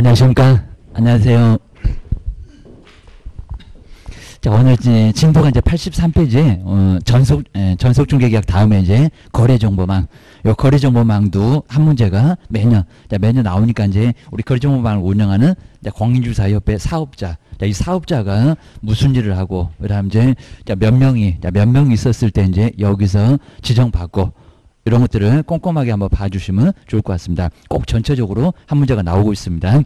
안녕하십니까. 안녕하세요. 자, 오늘 이제 진도가 이제 83페이지, 전속 중개계약 다음에 이제 거래정보망. 요 거래정보망도 한 문제가 매년 나오니까 이제 우리 거래정보망을 운영하는 공인중개사협회 사업자. 자, 이 사업자가 무슨 일을 하고, 그 다음 이제 몇 명이 있었을 때 이제 여기서 지정받고, 이런 것들을 꼼꼼하게 한번 봐주시면 좋을 것 같습니다. 꼭 전체적으로 한 문제가 나오고 있습니다.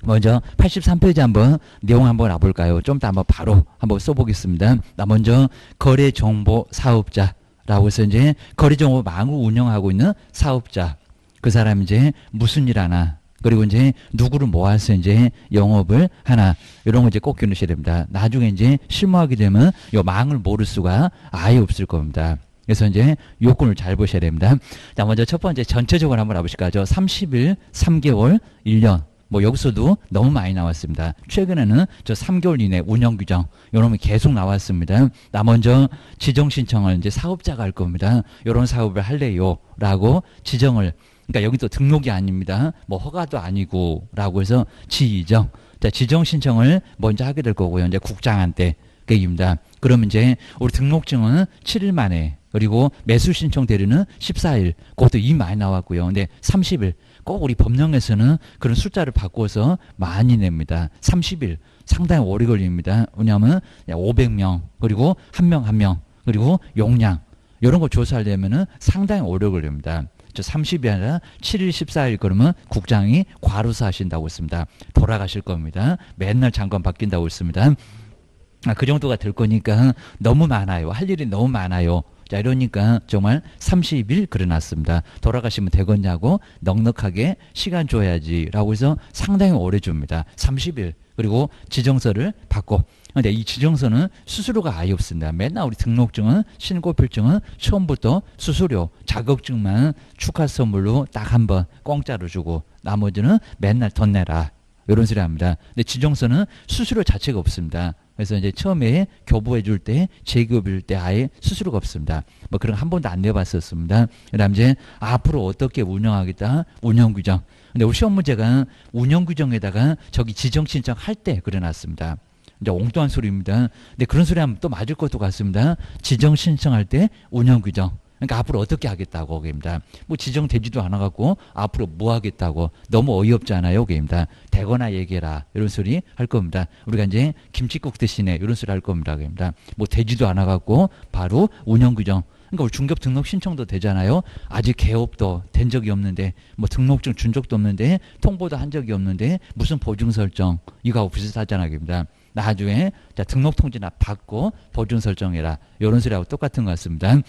먼저 83페이지 한번 내용 한번 와볼까요? 좀 이따 한번 바로 한번 써보겠습니다. 먼저 거래정보 사업자라고 해서 이제 거래정보망을 운영하고 있는 사업자. 그 사람이 이제 무슨 일 하나, 그리고 이제 누구를 모아서 이제 영업을 하나, 이런 거 이제 꼭 기억하셔야 됩니다. 나중에 이제 실무하게 되면 이 망을 모를 수가 아예 없을 겁니다. 그래서 이제 요건을 잘 보셔야 됩니다. 자, 먼저 첫 번째 전체적으로 한번 알아보실까요? 30일, 3개월, 1년. 뭐 여기서도 너무 많이 나왔습니다. 최근에는 3개월 이내 운영 규정 요놈이 계속 나왔습니다. 나 먼저 지정 신청을 이제 사업자가 할 겁니다. 요런 사업을 할래요라고 지정을, 그러니까 여기 또 등록이 아닙니다. 뭐 허가도 아니고라고 해서 지정. 자, 지정 신청을 먼저 하게 될 거고요. 이제 국장한테 그 얘기입니다. 그러면 이제 우리 등록증은 7일 만에, 그리고 매수 신청 대리는 14일. 그것도 이 많이 나왔고요. 근데 30일. 꼭 우리 법령에서는 그런 숫자를 바꿔서 많이 냅니다. 30일. 상당히 오래 걸립니다. 왜냐하면 500명, 그리고 한 명, 그리고 용량. 이런 거 조사하려면은 상당히 오래 걸립니다. 30이 아니라 7일, 14일 그러면 국장이 과로사 하신다고 했습니다. 돌아가실 겁니다. 맨날 장관 바뀐다고 했습니다. 그 정도가 될 거니까 너무 많아요. 할 일이 너무 많아요. 자, 이러니까 정말 30일 그려놨습니다. 돌아가시면 되겠냐고 넉넉하게 시간 줘야지 라고 해서 상당히 오래 줍니다. 30일. 그리고 지정서를 받고. 근데 이 지정서는 수수료가 아예 없습니다. 맨날 우리 등록증은, 신고필증은 처음부터 수수료, 자격증만 축하 선물로 딱 한 번 공짜로 주고 나머지는 맨날 돈 내라. 이런 소리 합니다. 근데 지정서는 수수료 자체가 없습니다. 그래서 이제 처음에 교부해 줄 때, 재교부일 때 아예 수수료가 없습니다. 뭐 그런 거 한 번도 안 내봤었습니다. 그 다음 이제 앞으로 어떻게 운영하겠다, 운영규정. 근데 우리 시험 문제가 운영규정에다가 저기 지정 신청할 때 그려놨습니다. 이제 엉뚱한 소리입니다. 근데 그런 소리 하면 또 맞을 것도 같습니다. 지정 신청할 때 운영규정. 그러니까 앞으로 어떻게 하겠다고 그입니다. 뭐 지정되지도 않아갖고 앞으로 뭐 하겠다고 너무 어이없잖아요, 그입니다. 되거나 얘기해라 이런 소리 할 겁니다. 우리가 이제 김치국 대신에 이런 소리 할 겁니다, 그입니다. 뭐 되지도 않아갖고 바로 운영규정. 그러니까 우리 중개업 등록 신청도 되잖아요. 아직 개업도 된 적이 없는데, 뭐 등록증 준 적도 없는데, 통보도 한 적이 없는데 무슨 보증 설정, 이거하고 비슷하잖아요, 그입니다. 나중에 자 등록 통지나 받고 보증 설정해라 이런 소리하고 똑같은 것 같습니다.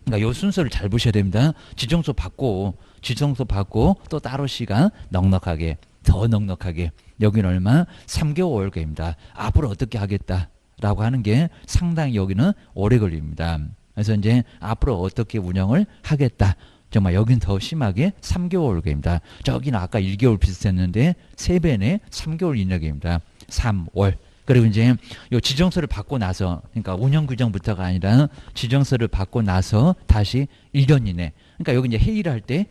그러니까 요 순서를 잘 보셔야 됩니다. 지정서 받고 또 따로 시간 넉넉하게, 더 넉넉하게. 여기는 얼마? 3개월 개입니다. 앞으로 어떻게 하겠다라고 하는 게 상당히 여기는 오래 걸립니다. 그래서 이제 앞으로 어떻게 운영을 하겠다. 정말 여긴 더 심하게 3개월 개입니다. 저기는 아까 1개월 비슷했는데 3배네 3개월 이내입니다. 3월. 그리고 이제 요 지정서를 받고 나서, 그러니까 운영 규정부터가 아니라 지정서를 받고 나서 다시 1년 이내. 그러니까 여기 이제 회의를 할 때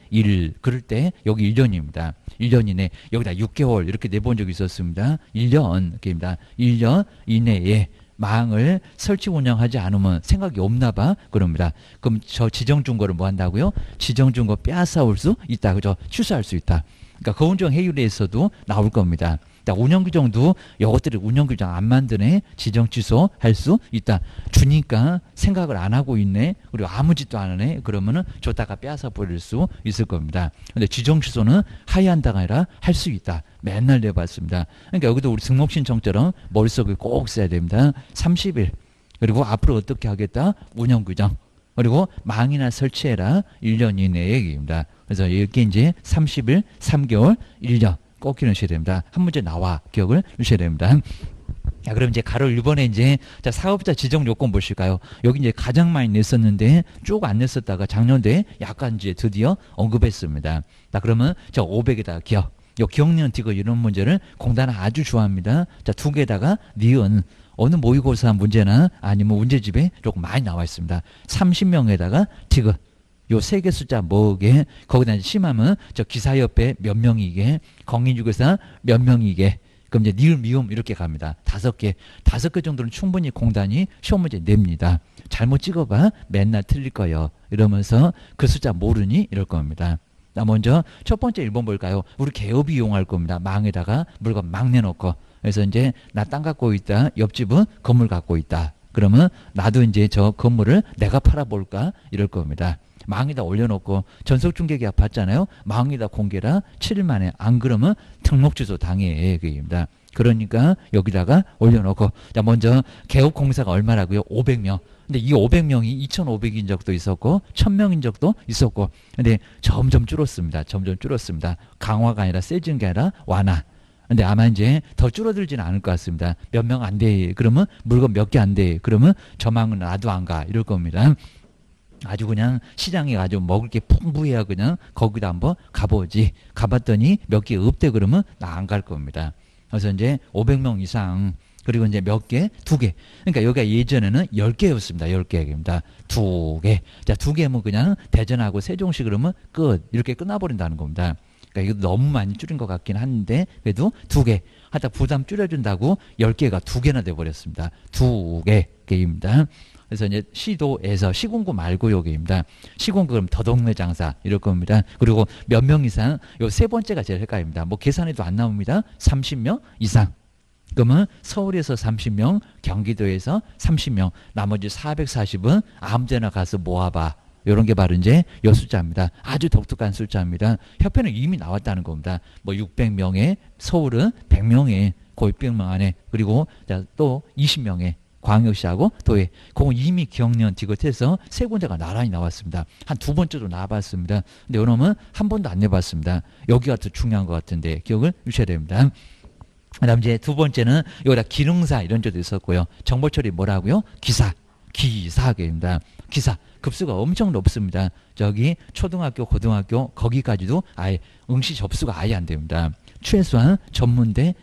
그럴 때 여기 1년입니다. 1년 이내. 여기다 6개월 이렇게 내본 적이 있었습니다. 1년, 입니다. 1년 이내에 망을 설치 운영하지 않으면 생각이 없나 봐. 그럽니다. 그럼 저 지정 준 거를 뭐 한다고요? 지정 준 거 빼앗아올 수 있다. 그죠? 취소할 수 있다. 그러니까 거운정 회의에서도 나올 겁니다. 운영규정도 이것들이 운영규정 안 만드네, 지정 취소할 수 있다. 주니까 생각을 안 하고 있네, 그리고 아무 짓도 안 하네, 그러면은 줬다가 빼앗아 버릴 수 있을 겁니다. 근데 지정 취소는 하야한다가 아니라 할 수 있다. 맨날 내봤습니다. 그러니까 여기도 우리 등록신청처럼 머릿속에 꼭 써야 됩니다. 30일. 그리고 앞으로 어떻게 하겠다, 운영규정. 그리고 망이나 설치해라, 1년 이내의 얘기입니다. 그래서 이렇게 이제 30일, 3개월, 1년. 꼭 기억하셔야 됩니다. 한 문제 나와 기억을 주셔야 됩니다. 자, 그럼 이제 가로 1번에 이제 자, 사업자 지정 요건 보실까요? 여기 이제 가장 많이 냈었는데 쭉 안 냈었다가 작년도에 약간 이제 드디어 언급했습니다. 자, 그러면 저 500에다가 기억. 요 기억니은 티거 이런 문제를 공단은 아주 좋아합니다. 자, 두 개에다가 니은. 어느 모의고사 문제나 아니면 문제집에 조금 많이 나와 있습니다. 30명에다가 티거. 요 세 개 숫자 뭐게 거기다 이제 심하면 저 기사 옆에 몇 명이게 공인중개사 몇 명이게 그럼 이제 니을 미음 이렇게 갑니다. 다섯 개 정도는 충분히 공단이 시험 문제 냅니다. 잘못 찍어봐 맨날 틀릴 거예요. 이러면서 그 숫자 모르니 이럴 겁니다. 자, 먼저 첫 번째 1번 볼까요? 우리 개업이 이용할 겁니다. 망에다가 물건 막 내놓고 그래서 이제 나 땅 갖고 있다. 옆집은 건물 갖고 있다. 그러면 나도 이제 저 건물을 내가 팔아볼까 이럴 겁니다. 망에다 올려놓고 전속중개계약 받잖아요. 망에다 공개라 7일 만에 안 그러면 등록주소 당해 그입니다. 그러니까 여기다가 올려놓고 자 먼저 개업공사가 얼마라고요? 500명. 근데 이 500명이 2,500인 적도 있었고 1,000명인 적도 있었고 근데 점점 줄었습니다. 점점 줄었습니다. 강화가 아니라 세진 게 아니라 완화. 근데 아마 이제 더 줄어들지는 않을 것 같습니다. 몇 명 안 돼. 그러면 물건 몇 개 안 돼. 그러면 저망은 나도 안 가. 이럴 겁니다. 아주 그냥 시장에 아주 먹을 게 풍부해야 그냥 거기다 한번 가보지. 가봤더니 몇 개 없대 그러면 나 안 갈 겁니다. 그래서 이제 500명 이상 그리고 이제 몇 개? 2개. 그러니까 여기가 예전에는 10개였습니다. 10개입니다. 2개. 자, 2개면 그냥 대전하고 세종시 그러면 끝. 이렇게 끝나버린다는 겁니다. 그러니까 이거 너무 많이 줄인 것 같긴 한데 그래도 2개. 하다 부담 줄여준다고 10개가 2개나 돼버렸습니다. 2개입니다. 그래서 이제 시도에서 시군구 말고 여기입니다. 시군구 그럼 더동네 장사 이럴 겁니다. 그리고 몇 명 이상 요 세 번째가 제일 헷갈립니다. 뭐 계산해도 안 나옵니다. 30명 이상. 그러면 서울에서 30명, 경기도에서 30명, 나머지 440은 아무데나 가서 모아봐. 이런 게 바로 이제 요 숫자입니다. 아주 독특한 숫자입니다. 협회는 이미 나왔다는 겁니다. 뭐 600명에 서울은 100명에 거의 100명 안에 그리고 또 20명에 광역시하고 도에 그건 이미 기억년 디귿해서 세 군데가 나란히 나왔습니다. 한 2번째도 나와봤습니다. 근데 요놈은 한 번도 안 내봤습니다. 여기가 더 중요한 것 같은데 기억을 주셔야 됩니다. 그다음 이제 두 번째는 여기다 기능사 이런 데도 있었고요. 정보 처리 뭐라고요? 기사계입니다. 기사 급수가 엄청 높습니다. 저기 초등학교, 고등학교 거기까지도 아예 응시 접수가 아예 안 됩니다. 최소한 전문대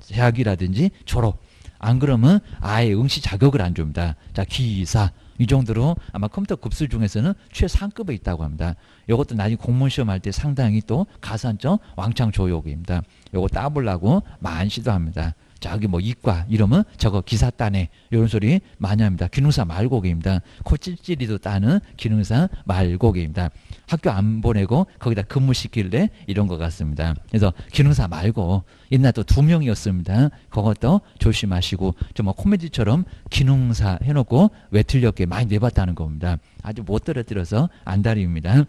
대학이라든지 졸업 안 그러면 아예 응시 자격을 안 줍니다. 자, 기사 이 정도로 아마 컴퓨터 급수 중에서는 최상급에 있다고 합니다. 이것도 나중에 공무원 시험 할 때 상당히 또 가산점 왕창 조욕입니다. 요거 따보려고 많이 시도합니다. 저기 뭐 이과 이러면 저거 기사 따네 이런 소리 많이 합니다. 기능사 말고기입니다. 코 찔찔이도 따는 기능사 말고기입니다. 학교 안 보내고 거기다 근무시킬래 이런 것 같습니다. 그래서 기능사 말고 옛날 또 2명이었습니다. 그것도 조심하시고 좀 뭐 코미디처럼 기능사 해놓고 왜 틀렸게 많이 내봤다는 겁니다. 아주 못 떨어뜨려서 안달입니다.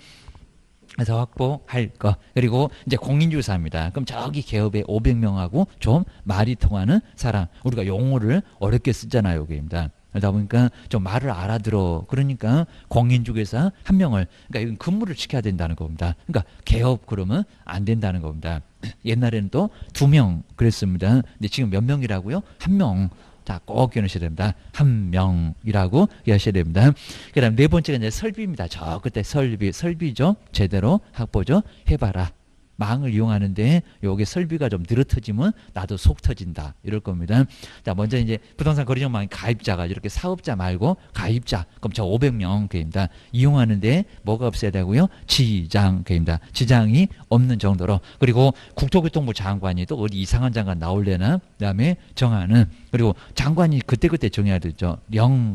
그래서 확보할 거. 그리고 이제 공인중개사입니다. 그럼 저기 개업에 500명하고 좀 말이 통하는 사람. 우리가 용어를 어렵게 쓰잖아요. 여기입니다. 그러다 보니까 좀 말을 알아들어. 그러니까 공인중개사 한 명을 그러니까 이건 근무를 시켜야 된다는 겁니다. 그러니까 개업 그러면 안 된다는 겁니다. 옛날에는 또 2명 그랬습니다. 근데 지금 몇 명이라고요? 1명. 자, 꼭 기억하셔야 됩니다. 한 명이라고 하셔야 됩니다. 그 다음 네 번째가 이제 설비입니다. 저 그때 설비죠. 제대로 확보죠. 해봐라. 망을 이용하는데 요게 설비가 좀 늘어터지면 나도 속 터진다. 이럴 겁니다. 자, 먼저 이제 부동산 거래정망 가입자가 이렇게 사업자 말고 가입자. 그럼 저 500명입니다. 이용하는데 뭐가 없어야 되고요? 지장입니다. 지장이 없는 정도로. 그리고 국토교통부 장관이 또 어디 이상한 장관 나올래나? 그다음에 정하는. 그리고 장관이 그때그때 정해야 되죠.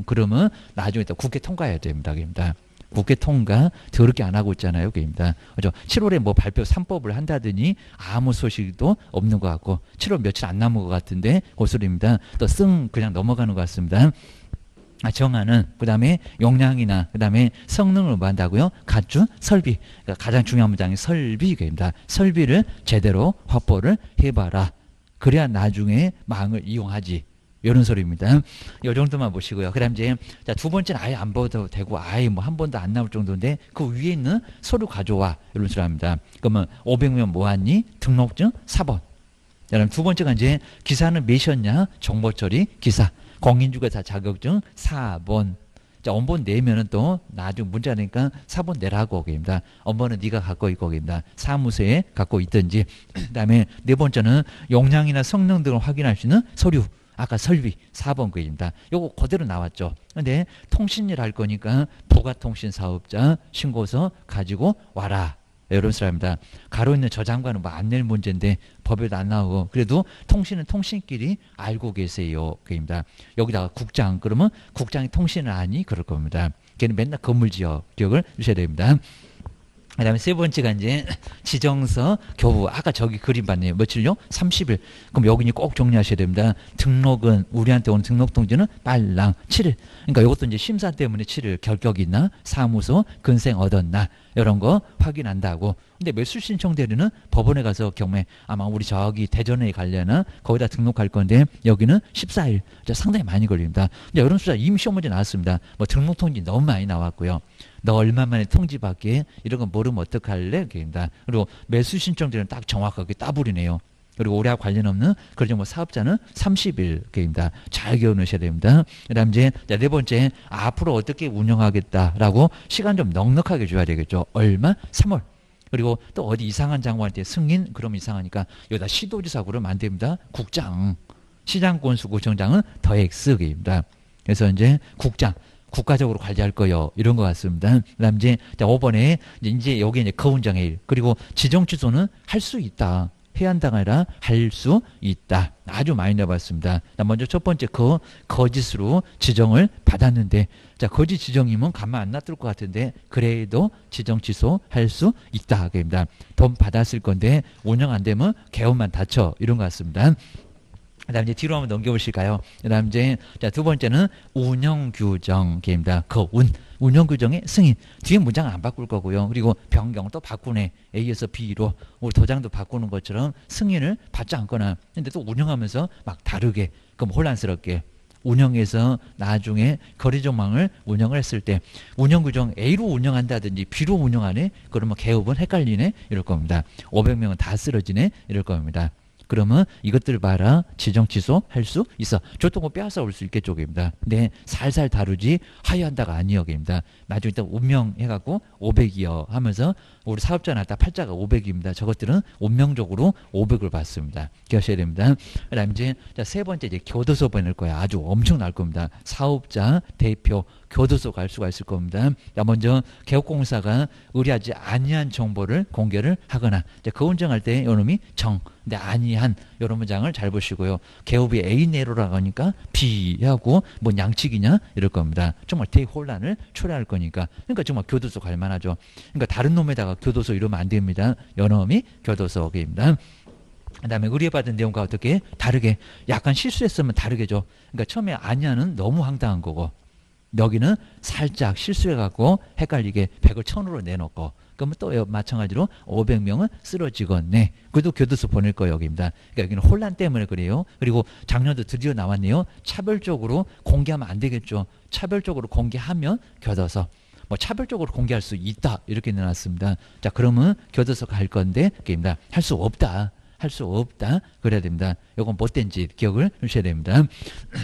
그러면 나중에 또 국회 통과해야 됩니다. 그입니다. 국회 통과 더럽게 안 하고 있잖아요. 그입니다. 그죠? 7월에 뭐 발표 3법을 한다더니 아무 소식도 없는 것 같고 7월 며칠 안 남은 것 같은데 고소리입니다. 또 그냥 넘어가는 것 같습니다. 정하는 그다음에 용량이나 그다음에 성능을 뭐 한다고요? 갖춘 설비. 그러니까 가장 중요한 문장이 설비입니다. 설비를 제대로 확보를 해봐라. 그래야 나중에 망을 이용하지. 이런 소리입니다. 이 정도만 보시고요. 그 다음 이제 자, 두 번째는 아예 안 봐도 되고 아예 뭐 한 번도 안 나올 정도인데 그 위에 있는 서류 가져와. 이런 소리 합니다. 그러면 500명 모았니? 등록증 4번. 그럼 두 번째가 이제 기사는 몇이었냐? 정보 처리 기사. 공인중개사 자격증 4번. 자, 원본 내면은 또 나중에 문자 내니까 4번 내라고 거기입니다. 원본은 네가 갖고 있고 거기입니다. 사무소에 갖고 있든지. 그다음에 네 번째는 용량이나 성능 등을 확인할 수 있는 서류. 아까 설비 4번 그입니다. 요거 그대로 나왔죠. 근데 통신일 할 거니까 부가통신 사업자 신고서 가지고 와라. 이런 사람입니다. 가로 있는 저장관은 뭐 안 낼 문제인데 법에도 안 나오고 그래도 통신은 통신끼리 알고 계세요. 그입니다. 여기다가 국장 그러면 국장이 통신을 아니 그럴 겁니다. 걔는 맨날 건물 지역 기억을 주셔야 됩니다. 그 다음에 세 번째가 이제 지정서 교부. 아까 저기 그림 봤네요. 며칠요? 30일. 그럼 여기 꼭 정리하셔야 됩니다. 등록은 우리한테 오는 등록 통지는 빨랑 7일. 그러니까 이것도 이제 심사 때문에 7일 결격이 있나 사무소 근생 얻었나 이런 거 확인한다고. 근데 매수 신청 대리는 법원에 가서 경매 아마 우리 저기 대전에 가려나 거기다 등록할 건데 여기는 14일. 상당히 많이 걸립니다. 근데 여론 수사 이미 시험 문제 나왔습니다. 뭐 등록 통지 너무 많이 나왔고요. 너 얼마 만에 통지받게 이런 거 모르면 어떡할래? 그입니다. 그리고 매수 신청들은 딱 정확하게 따블이네요. 그리고 올해와 관련 없는 그런 뭐 사업자는 30일 게임입니다. 잘 기억하셔야 됩니다. 그다음 이제 네 번째 앞으로 어떻게 운영하겠다라고 시간 좀 넉넉하게 줘야 되겠죠. 얼마? 3월. 그리고 또 어디 이상한 장관한테 승인 그럼 이상하니까 여기다 시도지사 그러면 안 됩니다. 국장. 시장권수구청장은 더 X입니다. 그래서 이제 국장. 국가적으로 관리할 거요. 이런 것 같습니다. 그 다음 이제 5번에 이제 여기 이제 거운장회의 그리고 지정 취소는 할 수 있다. 해야 한다가 아니라 할 수 있다. 아주 많이 내봤습니다. 먼저 첫 번째 거짓으로 지정을 받았는데 자 거짓 지정이면 가만 안 놔둘 것 같은데 그래도 지정 취소할 수 있다. 그입니다. 돈 받았을 건데 운영 안 되면 개업만 다쳐. 이런 것 같습니다. 그 다음 이제 뒤로 한번 넘겨보실까요? 그 다음 이제, 자, 두 번째는 운영규정입니다. 운영규정의 승인. 뒤에 문장은 안 바꿀 거고요. 그리고 변경 또 바꾸네. A에서 B로. 우리 도장도 바꾸는 것처럼 승인을 받지 않거나. 근데 또 운영하면서 막 다르게. 그럼 혼란스럽게. 운영해서 나중에 거래조망을 운영을 했을 때 운영규정 A로 운영한다든지 B로 운영하네? 그러면 개업은 헷갈리네? 이럴 겁니다. 500명은 다 쓰러지네? 이럴 겁니다. 그러면 이것들 봐라. 지정 취소 할 수 있어. 교통고 빼앗아 올 수 있겠죠. 입니다. 근데 살살 다루지 하야한다가 아니역입니다. 나중에 또 운명해갖고 500이요 하면서 우리 사업자 나왔다 팔자가 500입니다. 저것들은 운명적으로 500을 받습니다. 기억하셔야 됩니다. 그 다음 이제 세 번째 이제 교도소 보낼 거야. 아주 엄청 날 겁니다. 사업자, 대표, 교도소 갈 수가 있을 겁니다. 먼저 개업공사가 의뢰하지 아니한 정보를 공개를 하거나 거운정할 때 이놈이 정, 근데 아니한 이런 문장을 잘 보시고요. 개업이 A 내로라고 하니까 B하고 뭔 양측이냐 이럴 겁니다. 정말 대혼란을 초래할 거니까. 그러니까 정말 교도소 갈 만하죠. 그러니까 다른 놈에다가 교도소 이러면 안 됩니다. 요놈이 교도소입니다. 그 다음에 의뢰받은 내용과 어떻게 다르게 약간 실수했으면 다르게죠. 그러니까 처음에 아니야는 너무 황당한 거고 여기는 살짝 실수해갖고 헷갈리게 100을 1000으로 내놓고 그러면 또 마찬가지로 500명은 쓰러지겠네. 그래도 교도소 보낼 거예요. 여기입니다. 그러니까 여기는 혼란 때문에 그래요. 그리고 작년도 드디어 나왔네요. 차별적으로 공개하면 안 되겠죠. 차별적으로 공개하면 교도소. 뭐 차별적으로 공개할 수 있다. 이렇게 내놨습니다. 자 그러면 교도소 갈 건데 그입니다. 할 수 없다. 할 수 없다. 그래야 됩니다. 요건 못된 짓 기억을 하셔야 됩니다.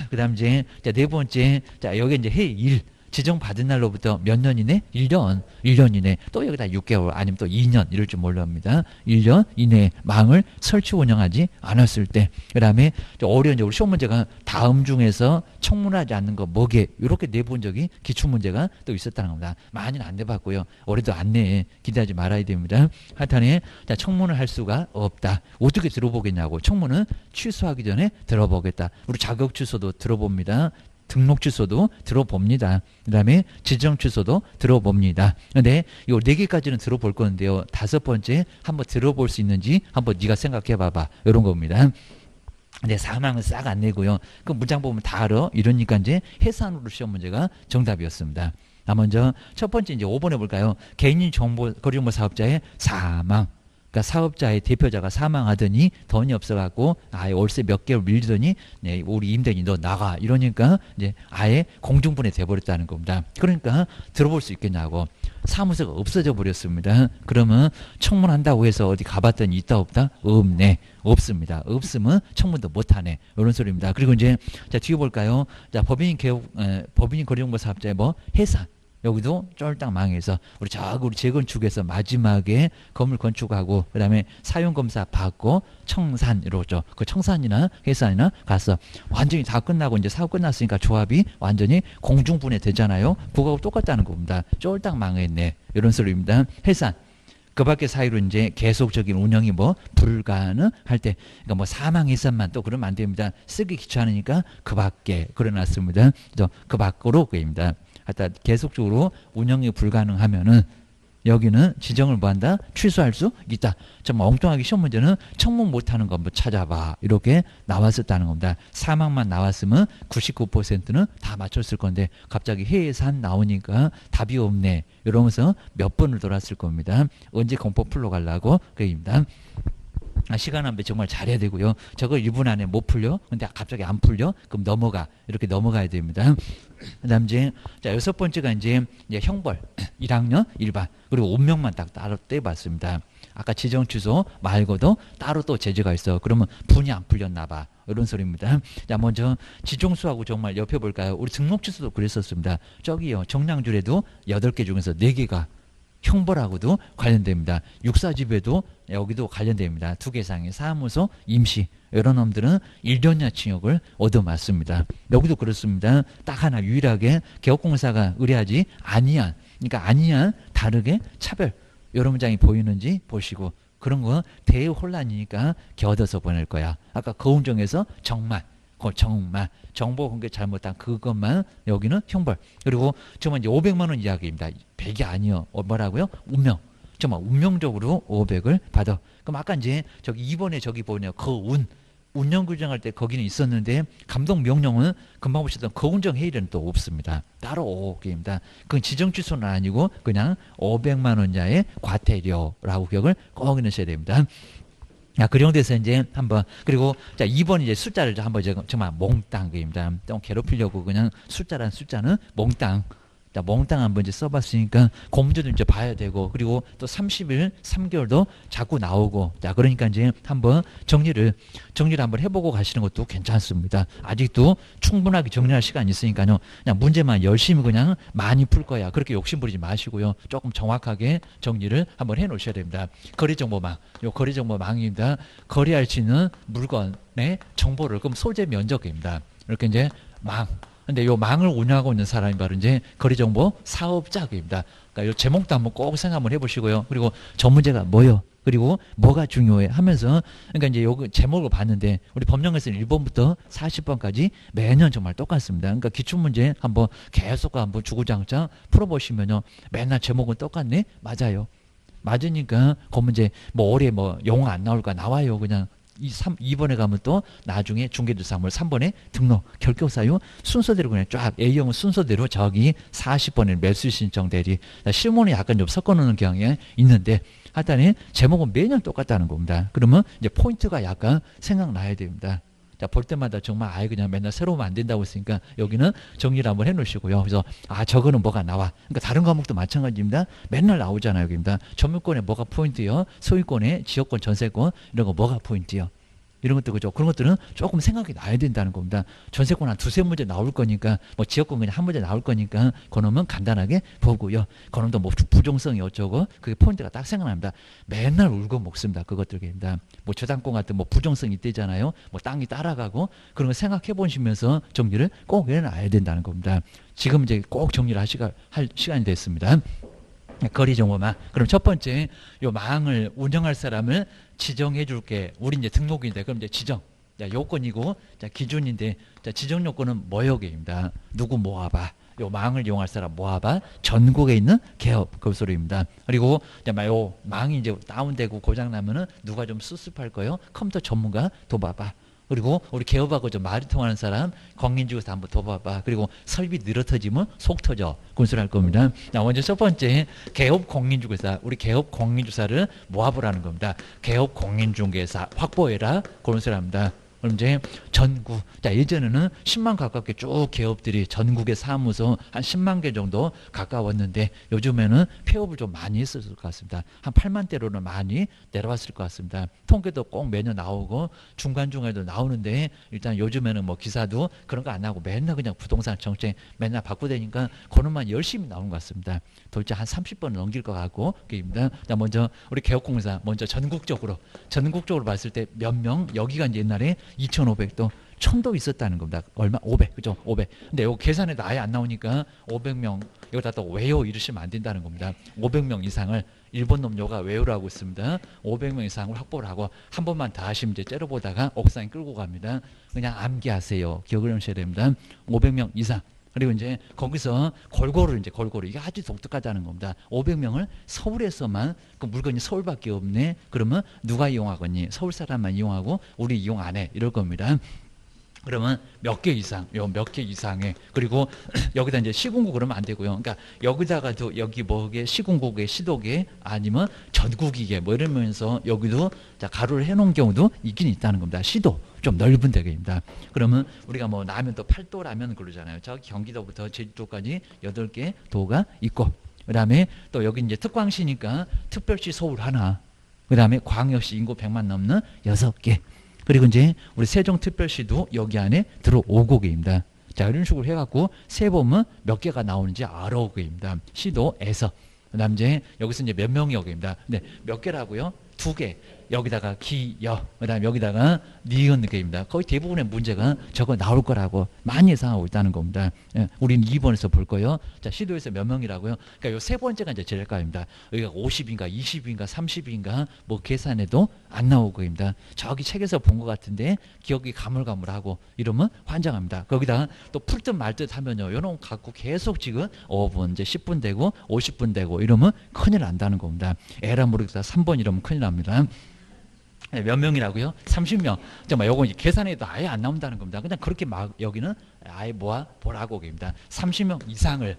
그 다음 이제 네 번째 자 여기 이제 해일 지정받은 날로부터 몇 년 이내? 1년. 1년 이내. 또 여기다 6개월 아니면 또 2년 이럴 줄 모릅니다. 1년 이내에 망을 설치 운영하지 않았을 때. 그 다음에 어려운 우리 시험 문제가 다음 중에서 청문하지 않는 거 뭐게 이렇게 내본 적이 기출문제가 또 있었다는 겁니다. 많이는 안 내봤고요. 올해도 안 내. 기대하지 말아야 됩니다. 하여튼에 자 청문을 할 수가 없다. 어떻게 들어보겠냐고. 청문은 취소하기 전에 들어보겠다. 우리 자격 취소도 들어봅니다. 등록 취소도 들어봅니다. 그 다음에 지정 취소도 들어봅니다. 근데 이 4개까지는 들어볼 건데요. 5번째 한번 들어볼 수 있는지 한번 네가 생각해 봐봐. 이런 겁니다. 근데 사망은 싹 안 내고요. 그 문장 보면 다 알아. 이러니까 이제 해산으로 시험 문제가 정답이었습니다. 먼저 첫 번째 이제 5번 해볼까요? 개인인 정보 거래정보 사업자의 사망. 그러니까 사업자의 대표자가 사망하더니 돈이 없어갖고 아예 월세 몇 개월 밀리더니 네, 우리 임대인이 너 나가 이러니까 이제 아예 공중분해 돼버렸다는 겁니다. 그러니까 들어볼 수 있겠냐고. 사무소가 없어져 버렸습니다. 그러면 청문한다고 해서 어디 가봤더니 있다 없다? 없네. 없습니다. 없으면 청문도 못하네. 이런 소리입니다. 그리고 이제 자 뒤에 볼까요? 자 법인인 거래정보 사업자의 뭐 해산. 여기도 쫄딱 망해서 우리 재건축에서 마지막에 건물 건축하고 그다음에 사용검사 받고 청산 이러죠. 그 청산이나 해산이나 가서 완전히 다 끝나고 이제 사업 끝났으니까 조합이 완전히 공중분해 되잖아요. 그거하고 똑같다는 겁니다. 쫄딱 망했네 이런 소리입니다. 해산. 그 밖의 사유로 이제 계속적인 운영이 뭐 불가능할 때, 그러니까 뭐 사망 해산만 또 그러면 안 됩니다. 쓰기 귀찮으니까 그 밖에 그려놨습니다. 그래서 그 밖으로 그입니다. 하여튼 계속적으로 운영이 불가능하면은 여기는 지정을 뭐 한다? 취소할 수 있다. 좀 엉뚱하게 시험 문제는 청문 못하는 거 한번 찾아봐. 이렇게 나왔었다는 겁니다. 사망만 나왔으면 99%는 다 맞췄을 건데 갑자기 해산 나오니까 답이 없네. 이러면서 몇 번을 돌았을 겁니다. 언제 공포 풀러 가려고? 그입니다. 시간 안배 정말 잘해야 되고요. 저거 1분 안에 못 풀려? 근데 갑자기 안 풀려? 그럼 넘어가. 이렇게 넘어가야 됩니다. 그 다음 이제, 자, 6번째가 이제 형벌. 1학년 1반. 그리고 운명만 딱 따로 떼봤습니다. 아까 지정 취소 말고도 따로 또 제재가 있어. 그러면 분이 안 풀렸나 봐. 이런 소리입니다. 자, 먼저 지정수하고 정말 옆에 볼까요? 우리 등록 취소도 그랬었습니다. 저기요. 정량줄에도 8개 중에서 4개가 형벌하고도 관련됩니다. 육사집에도 여기도 관련됩니다. 2개 이상의 사무소, 임시 이런 놈들은 1년이나 징역을 얻어맞습니다. 여기도 그렇습니다. 딱 하나 유일하게 개업공사가 의뢰하지 아니한, 그러니까 아니한 다르게 차별 이런 문장이 보이는지 보시고, 그런 거 대혼란이니까 겨얻어서 보낼 거야. 아까 거운정에서 정말 정말 정보 공개 잘못한 그것만 여기는 형벌. 그리고 정말 이제 500만 원 이야기입니다. 100이 아니요. 뭐라고요? 운명. 정말 운명적으로 500을 받아. 그럼 아까 이제 저기 2번에 저기 보네요. 거운. 운영 규정할 때 거기는 있었는데 감독 명령은 금방 보셨던 거운정 해일은 또 없습니다. 따로 5개입니다. 그건 지정 취소는 아니고 그냥 500만 원 이하의 과태료라고 기억을 꼭 해놓으셔야 됩니다. 야, 그 정도에서 이제 한번, 그리고 자, 2번 이제 숫자를 한번 정말 몽땅 그입니다. 좀 괴롭히려고 그냥 숫자란 숫자는 몽땅. 자, 몽땅 한번 이제 써봤으니까 공문제도 이제 봐야 되고, 그리고 또 30일, 3개월도 자꾸 나오고, 자, 그러니까 이제 한번 정리를 한번 해보고 가시는 것도 괜찮습니다. 아직도 충분하게 정리할 시간이 있으니까요. 그냥 문제만 열심히 그냥 많이 풀 거야. 그렇게 욕심부리지 마시고요. 조금 정확하게 정리를 한번 해 놓으셔야 됩니다. 거래정보망. 요 거래정보망입니다. 거래할 수 있는 물건의 정보를, 그럼 소재 면적입니다. 이렇게 이제 망. 근데 요 망을 운영하고 있는 사람이 바로 이제 거래정보 사업자입니다. 그러니까 요 제목도 한번 꼭 생각 한번 해보시고요. 그리고 전 문제가 뭐요? 그리고 뭐가 중요해 하면서, 그러니까 이제 요 제목을 봤는데 우리 법령에서는 1번부터 40번까지 매년 정말 똑같습니다. 그러니까 기출문제 한번 계속 한번 주구장창 풀어보시면요. 맨날 제목은 똑같네? 맞아요. 맞으니까 그 문제 뭐 올해 뭐 영어 안 나올까? 나와요. 그냥 2번에 가면 또 나중에 중개조사물 3번에 등록 결격사유 순서대로 그냥 쫙 A형은 순서대로 저기 40번에 매수 신청 대리 실무는 약간 좀 섞어놓는 경향이 있는데 하여튼 제목은 매년 똑같다는 겁니다. 그러면 이제 포인트가 약간 생각나야 됩니다. 자, 볼 때마다 정말 아예 그냥 맨날 새로우면 안 된다고 했으니까 여기는 정리를 한번 해 놓으시고요. 그래서 아, 저거는 뭐가 나와. 그러니까 다른 과목도 마찬가지입니다. 맨날 나오잖아요. 여기입니다. 점유권에 뭐가 포인트요? 소유권에 지역권, 전세권 이런 거 뭐가 포인트요? 이런 것들, 그죠? 그런 것들은 조금 생각이 나야 된다는 겁니다. 전세권 한 2-3문제 나올 거니까, 뭐 지역권 그냥 한 문제 나올 거니까, 그놈은 간단하게 보고요. 그놈도 뭐 부정성이 어쩌고, 그게 포인트가 딱 생각납니다. 맨날 울고 먹습니다. 그것들입니다. 뭐 저당권 같은 뭐 부정성이 있대잖아요. 뭐 땅이 따라가고, 그런 거 생각해 보시면서 정리를 꼭 해놔야 된다는 겁니다. 지금 이제 꼭 정리를 할 시간이 됐습니다. 거래정보망. 그럼 첫 번째, 요 망을 운영할 사람을 지정해 줄게. 우리 이제 등록인데, 그럼 이제 지정. 자, 요건이고, 자, 기준인데, 자, 지정 요건은 뭐여기입니다. 누구 모아봐. 요 망을 이용할 사람 모아봐. 전국에 있는 개업. 그 소리입니다. 그리고, 자, 요 망이 이제 다운되고 고장나면은 누가 좀 수습할 거예요? 컴퓨터 전문가 도봐봐. 그리고 우리 개업하고 좀 말이 통하는 사람 공인중개사 한번 둬봐봐. 그리고 설비 늘어터지면 속 터져. 군수할 겁니다. 자, 먼저 첫 번째 개업 공인중개사. 우리 개업 공인중개사를 모아보라는 겁니다. 개업 공인중개사 확보해라. 그런 소리 합니다. 그럼 이제 전국. 자, 예전에는 10만 가깝게 쭉 기업들이 전국의 사무소 한 10만 개 정도 가까웠는데 요즘에는 폐업을 좀 많이 했을 것 같습니다. 한 8만 대로는 많이 내려왔을 것 같습니다. 통계도 꼭 매년 나오고 중간중간에도 나오는데 일단 요즘에는 뭐 기사도 그런 거 안 나오고 맨날 그냥 부동산 정책 맨날 바꾸다니까 그것만 열심히 나오는 것 같습니다. 도대체 한 30번 넘길 것 같고 그입니다. 자, 먼저 우리 개업공사 먼저 전국적으로 봤을 때 몇 명, 여기가 이제 옛날에 2,500도 1,000도 있었다는 겁니다. 얼마? 500, 그죠? 500. 근데 이거 계산에도 아예 안 나오니까 500명, 여기다 또 왜요? 이러시면 안 된다는 겁니다. 500명 이상을, 일본 놈요가 왜요를 하고 있습니다. 500명 이상을 확보를 하고, 한 번만 더 하시면 이제 째려보다가 옥상에 끌고 갑니다. 그냥 암기하세요. 기억을 하셔야 됩니다. 500명 이상. 그리고 이제 거기서 골고루 이게 아주 독특하다는 겁니다. 500명을 서울에서만 그 물건이 서울밖에 없네. 그러면 누가 이용하겠니? 서울 사람만 이용하고 우리 이용 안 해. 이럴 겁니다. 그러면 몇 개 이상, 몇 개 이상의, 그리고 여기다 이제 시군구 그러면 안 되고요. 그러니까 여기다가도 여기 뭐게 시군구게 시도게 아니면 전국이게 뭐 이러면서 여기도 자 가로를 해놓은 경우도 있긴 있다는 겁니다. 시도 좀 넓은 데입니다. 그러면 우리가 뭐 라면 또 팔도 라면 그러잖아요. 저 경기도부터 제주도까지 8개 도가 있고, 그 다음에 또 여기 이제 특광시니까 특별시 서울 하나, 그 다음에 광역시 인구 100만 넘는 6개. 그리고 이제 우리 세종특별시도 여기 안에 들어오고개입니다. 자, 이런 식으로 해갖고 세보면 몇 개가 나오는지 알아오고입니다. 시도에서. 그 다음 이제 여기서 이제 몇 명이 오게입니다. 근데 몇 개라고요? 2개. 여기다가 기여, 그 다음에 여기다가 니은 게입니다. 거의 대부분의 문제가 저거 나올 거라고 많이 예상하고 있다는 겁니다. 예, 우리는 2번에서 볼 거예요. 자, 시도에서 몇 명이라고요? 그러니까 요 세 번째가 이제 제일 값입니다. 여기가 50인가 20인가 30인가 뭐 계산해도 안 나오고입니다. 저기 책에서 본 것 같은데 기억이 가물가물하고 이러면 환장합니다. 거기다가 또 풀듯 말듯 하면요, 요런 거 갖고 계속 지금 5분, 이제 10분 되고 50분 되고 이러면 큰일 난다는 겁니다. 에라 모르겠다 3번 이러면 큰일 납니다. 몇 명이라고요? 30명. 정말 요거 계산해도 아예 안 나온다는 겁니다. 그냥 그렇게 막 여기는 아예 보라고 입니다. 30명 이상을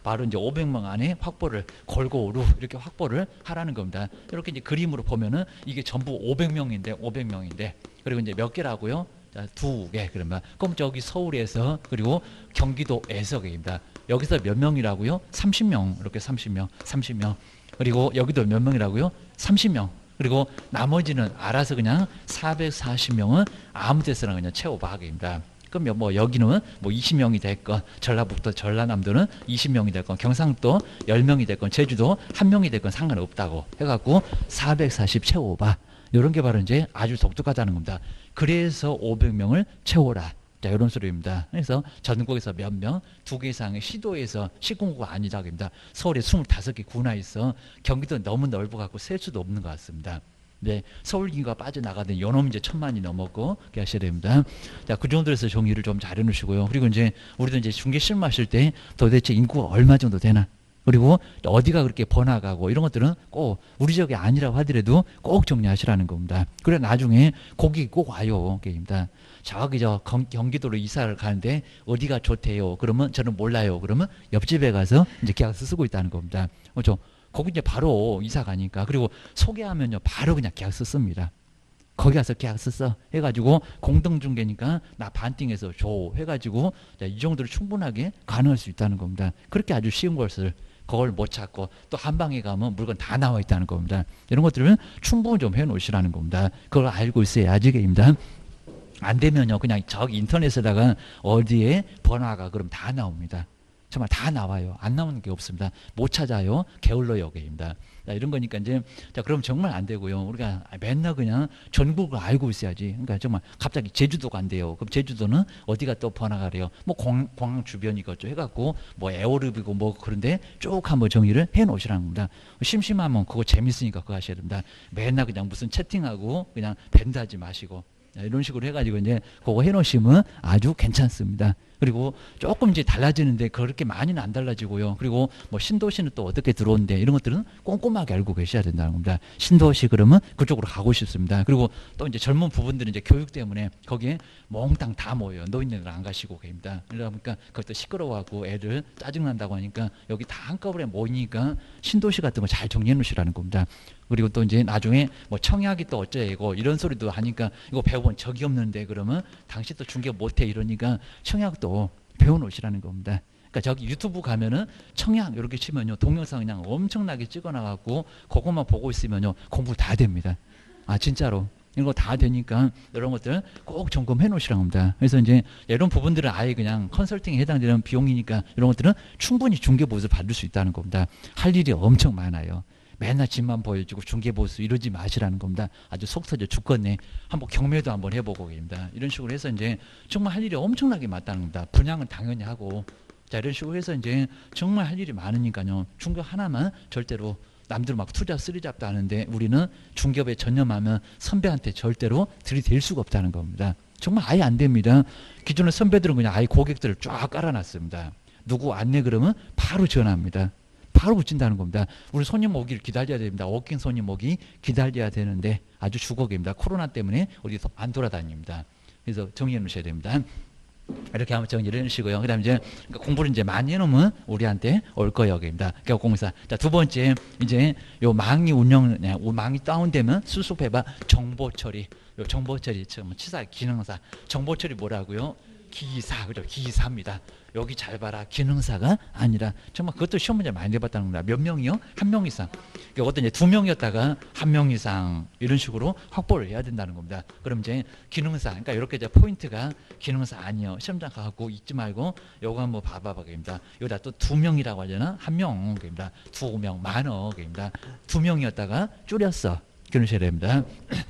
바로 이제 500명 안에 확보를 골고루 이렇게 확보를 하라는 겁니다. 이렇게 이제 그림으로 보면은 이게 전부 500명인데 그리고 이제 몇 개라고요? 자, 2개. 그러면 그럼 저기 서울에서 그리고 경기도에서입니다. 여기서 몇 명이라고요? 30명. 이렇게 30명. 그리고 여기도 몇 명이라고요? 30명. 그리고 나머지는 알아서 그냥 440명은 아무 데서나 그냥 채워봐입니다. 그럼 뭐 여기는 뭐 20명이 됐건, 전라북도 전라남도는 20명이 됐건, 경상도 10명이 됐건, 제주도 1명이 됐건 상관없다고 해갖고 440 채워봐. 이런 게 바로 이제 아주 독특하다는 겁니다. 그래서 500명을 채워라. 자, 이런 소리입니다. 그래서 전국에서 몇 명, 2개 이상의 시도에서 시군구가 아니다입니다. 서울에 25개 구나 있어. 경기도 너무 넓어갖고 셀 수도 없는 것 같습니다. 네, 서울 인구가 빠져나가던 요놈 이제 1,000만이 넘었고, 그렇게 하셔야 됩니다. 자, 그 정도로 해서 정리를 좀 잘 해놓으시고요. 그리고 이제 우리도 이제 중개 실무하실 때 도대체 인구가 얼마 정도 되나? 그리고 어디가 그렇게 번화가고 이런 것들은 꼭 우리 지역이 아니라고 하더라도 꼭 정리하시라는 겁니다. 그래 나중에 거기 꼭 와요. 게임입니다. 저기 경기도로 이사를 가는데 어디가 좋대요. 그러면 저는 몰라요. 그러면 옆집에 가서 이제 계약서 쓰고 있다는 겁니다. 그렇죠? 거기 이제 바로 이사 가니까. 그리고 소개하면요 바로 그냥 계약서 씁니다. 거기 가서 계약서 써 해가지고 공동중개니까 나 반띵해서 줘 해가지고 이 정도로 충분하게 가능할 수 있다는 겁니다. 그렇게 아주 쉬운 것을 그걸 못 찾고 또 한방에 가면 물건 다 나와 있다는 겁니다. 이런 것들은 충분히 좀 해놓으시라는 겁니다. 그걸 알고 있어야지 게임입니다. 안 되면요 그냥 저기 인터넷에다가 어디에 번화가 그럼 다 나옵니다. 정말 다 나와요. 안 나오는 게 없습니다. 못 찾아요. 게을러요 게임입니다. 자, 이런 거니까 이제 자 그럼 정말 안 되고요. 우리가 맨날 그냥 전국을 알고 있어야지. 그러니까 정말 갑자기 제주도가 안 돼요. 그럼 제주도는 어디가 또 번화가래요. 뭐 공항 주변이겠죠 해갖고 뭐 에어르비고 뭐 그런데 쭉 한번 정의를 해놓으시라는 겁니다. 심심하면 그거 재밌으니까 그거 하셔야 됩니다. 맨날 그냥 무슨 채팅하고 그냥 밴드하지 마시고 이런 식으로 해가지고 이제 그거 해놓으시면 아주 괜찮습니다. 그리고 조금 이제 달라지는데 그렇게 많이는 안 달라지고요. 그리고 뭐 신도시는 또 어떻게 들어오는데 이런 것들은 꼼꼼하게 알고 계셔야 된다는 겁니다. 신도시 그러면 그쪽으로 가고 싶습니다. 그리고 또 이제 젊은 부분들은 이제 교육 때문에 거기에 몽땅 다 모여요. 노인네들 안 가시고 계십니다. 그러다 보니까 그것도 시끄러워하고 애들 짜증난다고 하니까 여기 다 한꺼번에 모이니까 신도시 같은 거 잘 정리해 놓으시라는 겁니다. 그리고 또 이제 나중에 뭐 청약이 또 어쩌고 이런 소리도 하니까 이거 배워본 적이 없는데 그러면 당신 또 중개 못해 이러니까 청약도 배워놓으시라는 겁니다. 그러니까 저기 유튜브 가면은 청약 이렇게 치면요 동영상 그냥 엄청나게 찍어놔갖고 그것만 보고 있으면요 공부 다 됩니다. 아 진짜로 이런 거 다 되니까 이런 것들 꼭 점검해 놓으시라고 합니다. 그래서 이제 이런 부분들은 아예 그냥 컨설팅에 해당되는 비용이니까 이런 것들은 충분히 중개보수 받을 수 있다는 겁니다. 할 일이 엄청 많아요. 맨날 집만 보여주고 중개보수 이러지 마시라는 겁니다. 아주 속 터져 죽겠네. 한번 경매도 한번 해보고 계십니다. 이런 식으로 해서 이제 정말 할 일이 엄청나게 많다는 겁니다. 분양은 당연히 하고 자 이런 식으로 해서 이제 정말 할 일이 많으니까요. 중개 하나만 절대로 남들 막 투자 쓰리잡도 하는데 우리는 중개업에 전념하면 선배한테 절대로 들이댈 수가 없다는 겁니다. 정말 아예 안 됩니다. 기존의 선배들은 그냥 아예 고객들을 쫙 깔아놨습니다. 누구 안내 그러면 바로 전화합니다. 바로 붙인다는 겁니다. 우리 손님 오기를 기다려야 됩니다. 워킹 손님 오기 기다려야 되는데 아주 죽어 계십니다. 코로나 때문에 어디서 안 돌아다닙니다. 그래서 정리해 놓으셔야 됩니다. 이렇게 한번 정리를 해주시고요. 그 다음에 이제 공부를 이제 많이 해놓으면 우리한테 올 거예요. 입니다. 개업공사. 자, 두 번째, 이제 요 망이 망이 다운되면 수습해봐. 정보 처리. 요 정보 처리, 치사, 기능사. 정보 처리 뭐라고요? 기사, 그죠? 기사입니다. 여기 잘 봐라. 기능사가 아니라 정말 그것도 시험 문제 많이 내봤다는 겁니다. 몇 명이요? 한 명 이상. 어떤 이제 두 명이었다가 한 명 이상 이런 식으로 확보를 해야 된다는 겁니다. 그럼 이제 기능사, 그러니까 이렇게 이제 포인트가 기능사 아니요. 시험장 가고 잊지 말고 요거 한번 봐봐입니다. 여기다 또 두 명이라고 하려나? 한 명입니다. 두 명, 만억입니다. 두 명이었다가 줄였어. 그러셔야 됩니다.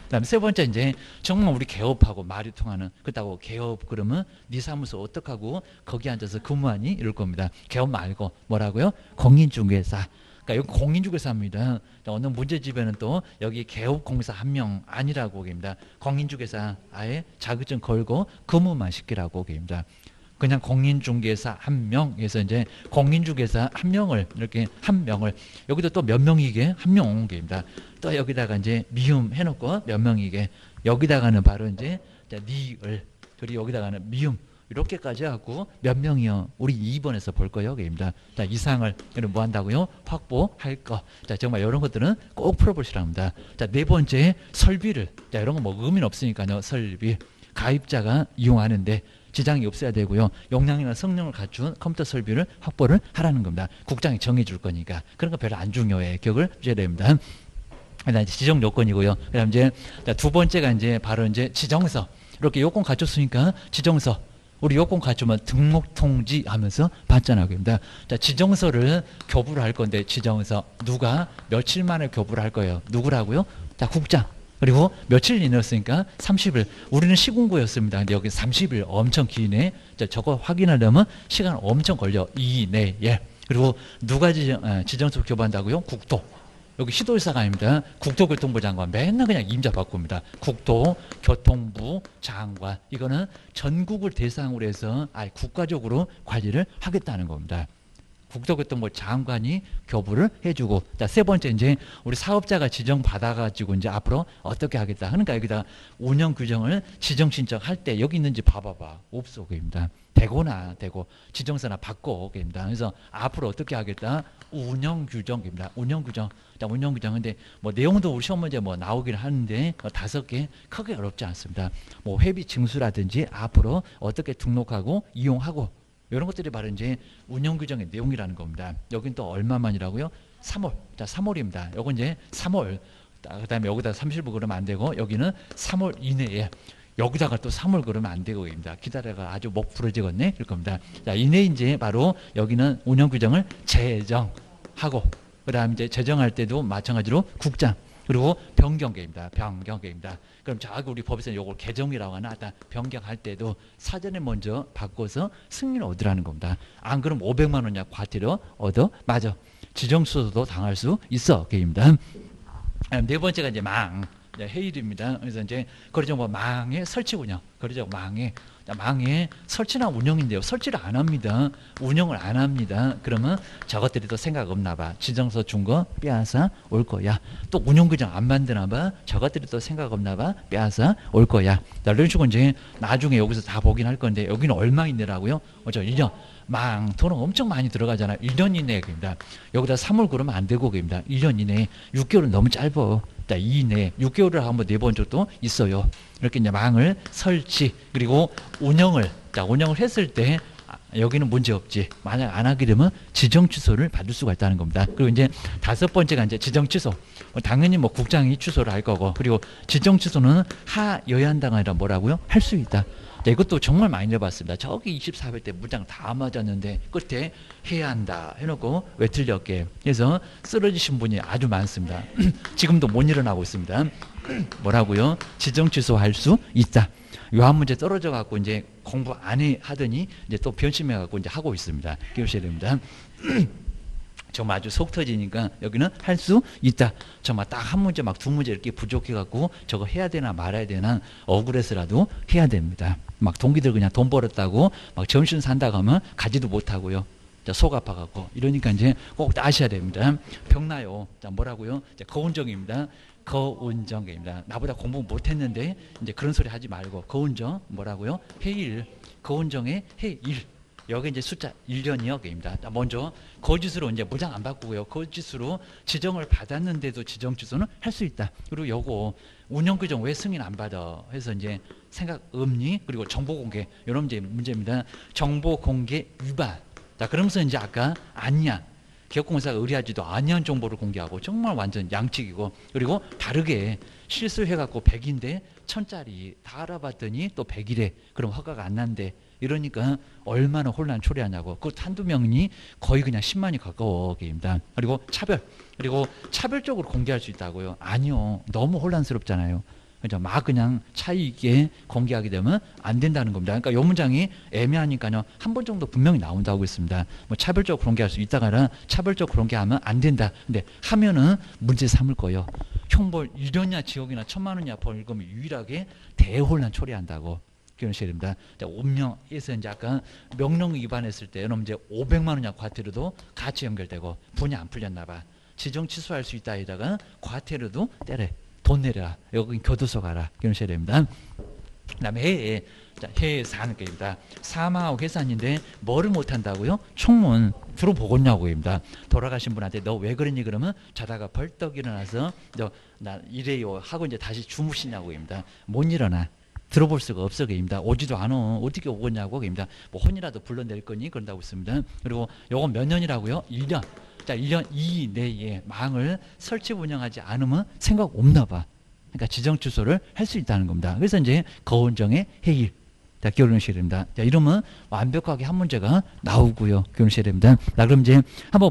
그다음에 세 번째 이제 정말 우리 개업하고 말이 통하는 그렇다고 개업 그러면 네 사무소 어떡하고 거기 앉아서 근무하니 이럴 겁니다. 개업 말고 뭐라고요? 공인중개사. 그러니까 여기 공인중개사입니다. 어느 문제집에는 또 여기 개업공사 한 명 아니라고 합니다. 공인중개사 아예 자격증 걸고 근무만 시키라고 합니다. 그냥 공인중개사 한 명에서 이제 공인중개사 한 명을 이렇게 한 명을 여기도 또 몇 명이게 한 명입니다. 또 여기다가 이제 미음 해놓고 몇 명이게 여기다가는 바로 이제 니을 그리고 여기다가는 미음 이렇게까지 하고 몇 명이요? 우리 2번에서 볼 거예요. 입니다. 자 이상을 뭐 한다고요? 확보할 거. 자 정말 이런 것들은 꼭 풀어보시라 합니다. 자 네 번째 설비를 자 이런 거 뭐 의미는 없으니까요. 설비 가입자가 이용하는데 지장이 없어야 되고요. 용량이나 성능을 갖춘 컴퓨터 설비를 확보를 하라는 겁니다. 국장이 정해줄 거니까. 그런 거 별로 안 중요해. 기억을 해줘야 됩니다. 그다음 지정 요건이고요. 그다음 이제 두 번째가 이제 바로 이제 지정서. 이렇게 요건 갖췄으니까 지정서. 우리 요건 갖추면 등록 통지 하면서 받잖아요. 그럽니다. 자, 지정서를 교부를 할 건데 지정서 누가 며칠 만에 교부를 할 거예요. 누구라고요? 자, 국장. 그리고 며칠 이내였으니까 30일. 우리는 시군구였습니다. 근데 여기 30일 엄청 기네. 자, 저거 확인하려면 시간 엄청 걸려. 이내에. 그리고 누가 지정서 교부한다고요? 국토. 여기 시도지사가 아닙니다. 국토교통부 장관. 맨날 그냥 임자 바꿉니다. 국토교통부 장관. 이거는 전국을 대상으로 해서 아예 국가적으로 관리를 하겠다는 겁니다. 국토교통부 장관이 교부를 해주고, 자, 세 번째, 이제 우리 사업자가 지정받아가지고 이제 앞으로 어떻게 하겠다. 그러니까 여기다 운영 규정을 지정 신청할 때 여기 있는지 봐봐봐. 없어, 그입니다. 되거나 되고, 지정서나 받고, 그입니다. 그래서 앞으로 어떻게 하겠다. 운영 규정입니다. 운영 규정. 자, 운영 규정. 근데 뭐 내용도 우리 시험 문제 뭐 나오긴 하는데 5개 크게 어렵지 않습니다. 뭐 회비 징수라든지 앞으로 어떻게 등록하고 이용하고, 이런 것들이 바로 이제 운영 규정의 내용이라는 겁니다. 여긴 또 얼마만이라고요? 3월. 자, 3월입니다. 요건 이제 3월. 그다음에 여기다 30일 그러면 안 되고 여기는 3월 이내에 여기다가 또 3월 그러면 안 되고 입니다. 기다려가 아주 목 부러지겠네. 그럴 겁니다. 자, 이내 이제 바로 여기는 운영 규정을 제정하고 그다음 이제 제정할 때도 마찬가지로 국장 그리고 변경계입니다. 변경계입니다. 그럼 저기 우리 법에서는 이걸 개정이라고 하나 하다 변경할 때도 사전에 먼저 바꿔서 승인을 얻으라는 겁니다. 안 그럼 500만 원이야 과태료 얻어? 맞아. 지정수도 당할 수 있어. 게입니다. 네 번째가 이제 망. 해일입니다. 그래서 이제 거래정보망의 설치 운영, 거래정보망의 설치나 운영인데요. 설치를 안 합니다. 운영을 안 합니다. 그러면 저것들이 또 생각 없나 봐. 지정서 준 거 빼앗아 올 거야. 또 운영규정 안 만드나 봐. 저것들이 또 생각 없나 봐. 빼앗아 올 거야. 자, 이런 식으로 이제 나중에 여기서 다 보긴 할 건데 여기는 얼마인데라고요? 1년. 돈은 엄청 많이 들어가잖아요. 1년 이내에 그입니다. 여기다 3월 그러면 안 되고 그입니다. 1년 이내에 6개월은 너무 짧아. 자, 2 이내에 6개월을 한번 내본 적도 있어요. 이렇게 이제 망을 설치 그리고 운영을 했을 때 여기는 문제 없지. 만약 안 하게 되면 지정 취소를 받을 수가 있다는 겁니다. 그리고 이제 5번째가 이제 지정 취소. 당연히 뭐 국장이 취소를 할 거고 그리고 지정 취소는 하여야한다가 아니라 뭐라고요? 할 수 있다. 자, 이것도 정말 많이 내봤습니다. 저기 24회 때 문장 다 맞았는데 끝에 해야 한다 해놓고 왜 틀렸게. 그래서 쓰러지신 분이 아주 많습니다. 지금도 못 일어나고 있습니다. 뭐라고요? 지정 취소할 수 있다. 요 한 문제 떨어져 갖고 이제 공부 안 하더니 이제 또 변심해 갖고 이제 하고 있습니다. 기억하셔야 됩니다. 정말 아주 속 터지니까 여기는 할 수 있다. 정말 딱 한 문제 막 두 문제 이렇게 부족해 갖고 저거 해야 되나 말아야 되나 억울해서라도 해야 됩니다. 막 동기들 그냥 돈 벌었다고 막 전신 산다고 하면 가지도 못하고요. 속 아파갖고 이러니까 이제 꼭 아셔야 됩니다. 병나요. 자, 뭐라고요? 거운정입니다. 거운정입니다. 나보다 공부 못했는데 이제 그런 소리 하지 말고 거운정 뭐라고요? 해일. 거운정의 해일. 여기 이제 숫자 1년이요. 입니다. 먼저 거짓으로 이제 무장 안 바꾸고요. 거짓으로 지정을 받았는데도 지정 취소는 할 수 있다. 그리고 요거 운영 규정 왜 승인 안 받아? 해서 이제 생각 없니? 그리고 정보 공개. 이런 이제 문제입니다. 정보 공개 위반. 자, 그러면서 이제 아까 아니야. 기업공사가 의뢰하지도 아니한 정보를 공개하고 정말 완전 양측이고 그리고 다르게 실수해갖고 100인데 1000짜리 다 알아봤더니 또 100이래. 그럼 허가가 안 난대. 이러니까 얼마나 혼란 초래하냐고. 그 한두 명이 거의 그냥 10만이 가까워 게입니다. 그리고 그리고 차별적으로 공개할 수 있다고요. 아니요. 너무 혼란스럽잖아요. 그죠? 막 그냥 차이 있게 공개하게 되면 안 된다는 겁니다. 그러니까 이 문장이 애매하니까요. 한 번 정도 분명히 나온다고 했습니다. 뭐 차별적으로 공개할 수 있다가는 차별적으로 공개하면 안 된다. 근데 하면은 문제 삼을 거예요. 형벌 1년이나 지역이나 1000만 원이나 벌금이 유일하게 대혼란 초래한다고. 기억하셔야 됩니다. 운명에서 이제 아까 명령 위반했을 때 여러분 이제 500만 원이나 과태료도 같이 연결되고 분이 안 풀렸나 봐. 지정 취소할 수 있다 에다가 과태료도 때려. 돈 내라. 여기 교도소 가라. 기억하셔야 됩니다. 그다음에 해산 게입니다. 사망하고 해산인데 뭐를 못 한다고요? 총문 주로 보겠냐고입니다. 돌아가신 분한테 너 왜 그러니 그러면 자다가 벌떡 일어나서 나 이래요 하고 이제 다시 주무시냐고입니다. 못 일어나. 들어볼 수가 없어 게입니다. 오지도 않아. 어떻게 오겠냐고 게입니다. 뭐 혼이라도 불러낼 거니 그런다고 했습니다. 그리고 요건 몇 년이라고요? 1년. 자, 1년 이내에 망을 설치 운영하지 않으면 생각 없나 봐. 그러니까 지정 취소를 할 수 있다는 겁니다. 그래서 이제 거운정의 해일. 자, 기억하셔야 됩니다. 자, 이러면 완벽하게 한 문제가 나오고요. 기억하셔야 됩니다. 자, 그럼 이제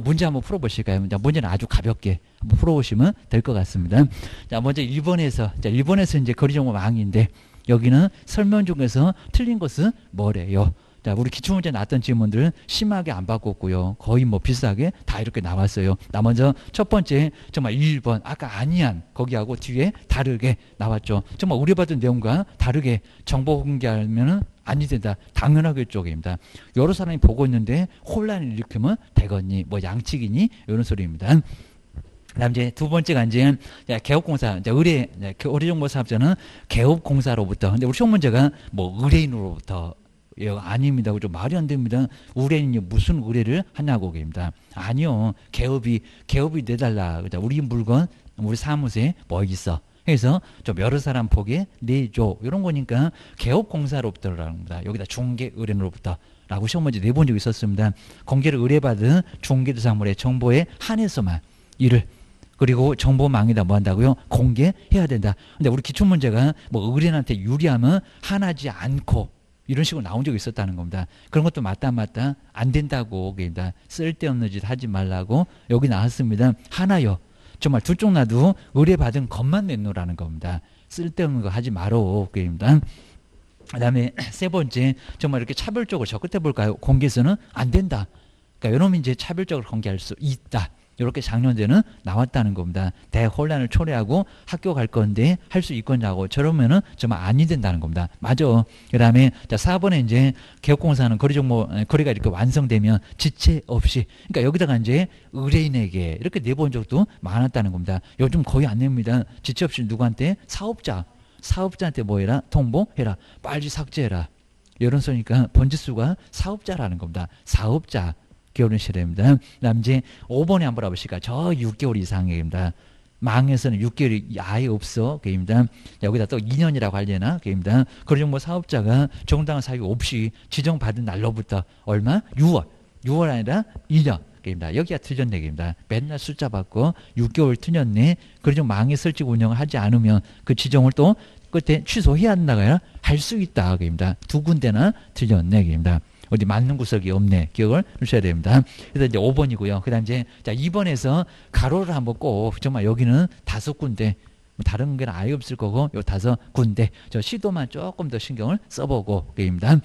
문제 한번 풀어보실까요? 자, 문제는 아주 가볍게 한번 풀어보시면 될 것 같습니다. 자, 먼저 1번에서 이제 거리정보 망인데 여기는 설명 중에서 틀린 것은 뭐래요? 자, 우리 기출문제 나왔던 질문들은 심하게 안 바꿨고요. 거의 뭐 비슷하게 다 이렇게 나왔어요. 나 먼저 첫 번째 정말 1번 아까 아니한 거기하고 뒤에 다르게 나왔죠. 정말 우려받은 내용과 다르게 정보 공개하면은 아니 된다. 당연하겠죠. 입니다. 여러 사람이 보고 있는데 혼란을 일으키면 되겠니? 뭐 양측이니? 이런 소리입니다. 그다음 이제 두 번째가 이제 개업공사, 이제 의뢰정보사업자는 개업공사로부터. 근데 우리 시험 문제가 뭐 의뢰인으로부터 아닙니다. 좀 말이 안 됩니다. 의뢰인이 무슨 의뢰를 하냐고 입니다. 아니요. 개업이 내달라. 그죠? 우리 물건, 우리 사무소에 뭐 있어. 그래서 좀 여러 사람 보게 내줘. 이런 거니까 개업공사로부터라는 겁니다. 여기다 중개 의뢰인으로부터. 라고 시험 문제 내본 적이 있었습니다. 공개를 의뢰받은 중개대상물의 정보에 한해서만 일을 그리고 정보망에다 뭐 한다고요? 공개해야 된다. 근데 우리 기출문제가 뭐 의뢰인한테 유리하면 하나지 않고 이런 식으로 나온 적이 있었다는 겁니다. 그런 것도 맞다 안 된다고 그러니까 쓸데없는 짓 하지 말라고 여기 나왔습니다. 하나요. 정말 두 쪽 놔도 의뢰받은 것만 내놓으라는 겁니다. 쓸데없는 거 하지 말어 그럽니다. 그다음에 세 번째 정말 이렇게 차별적으로 저 끝에 볼까요? 공개해서는 안 된다. 그러니까 이놈이 이제 차별적으로 공개할 수 있다. 이렇게 작년제는 나왔다는 겁니다. 대혼란을 초래하고 학교 갈 건데 할 수 있겠냐고. 저러면은 정말 아니 된다는 겁니다. 맞아. 그 다음에 자 4번에 이제 개업공사는 거래가 이렇게 완성되면 지체 없이, 그러니까 여기다가 이제 의뢰인에게 이렇게 내본 적도 많았다는 겁니다. 요즘 거의 안 냅니다. 지체 없이 누구한테? 사업자한테 뭐 해라? 통보해라. 빨리 삭제해라. 이런 소리니까 번지수가 사업자라는 겁니다. 사업자. 기울이셔야 됩니다. 그 다음 이제 5번에 한번 알아보실까요? 저 6개월 이상입니다. 망에서는 6개월이 아예 없어. 그입니다. 여기다 또 2년이라고 하려나? 그입니다. 거래정보 사업자가 정당한 사유 없이 지정받은 날로부터 얼마? 6월 아니라 2년. 입니다. 여기가 틀렸네. 입니다. 맨날 숫자 받고 6개월 틀렸네. 거래정보 망에 설치 운영을 하지 않으면 그 지정을 또 끝에 취소해야 한다고요? 할 수 있다. 입니다. 두 군데나 틀렸네. 입니다. 어디 맞는 구석이 없네. 기억을 하셔야 됩니다. 그래서 이제 5번이고요. 그 다음 이제, 자, 2번에서 가로를 한번 꼭, 정말 여기는 5군데, 다른 게 아예 없을 거고, 요 5군데, 저 시도만 조금 더 신경을 써보고, 그입니다.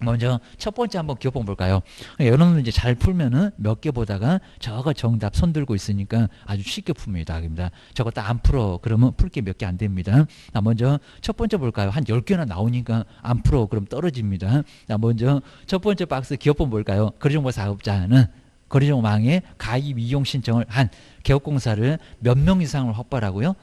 먼저 첫 번째 한번 기억 볼까요? 여러분들 이제 잘 풀면은 몇 개 보다가 저거 정답 손 들고 있으니까 아주 쉽게 풉니다. 저거 딱 안 풀어. 그러면 풀 게 몇 개 안 됩니다. 먼저 첫 번째 볼까요? 한 10개나 나오니까 안 풀어. 그럼 떨어집니다. 먼저 첫 번째 박스 기업본 볼까요? 거래정보 사업자는 거래정보망에 가입 이용 신청을 한 개업공사를 몇 명 이상을 확보하라고요?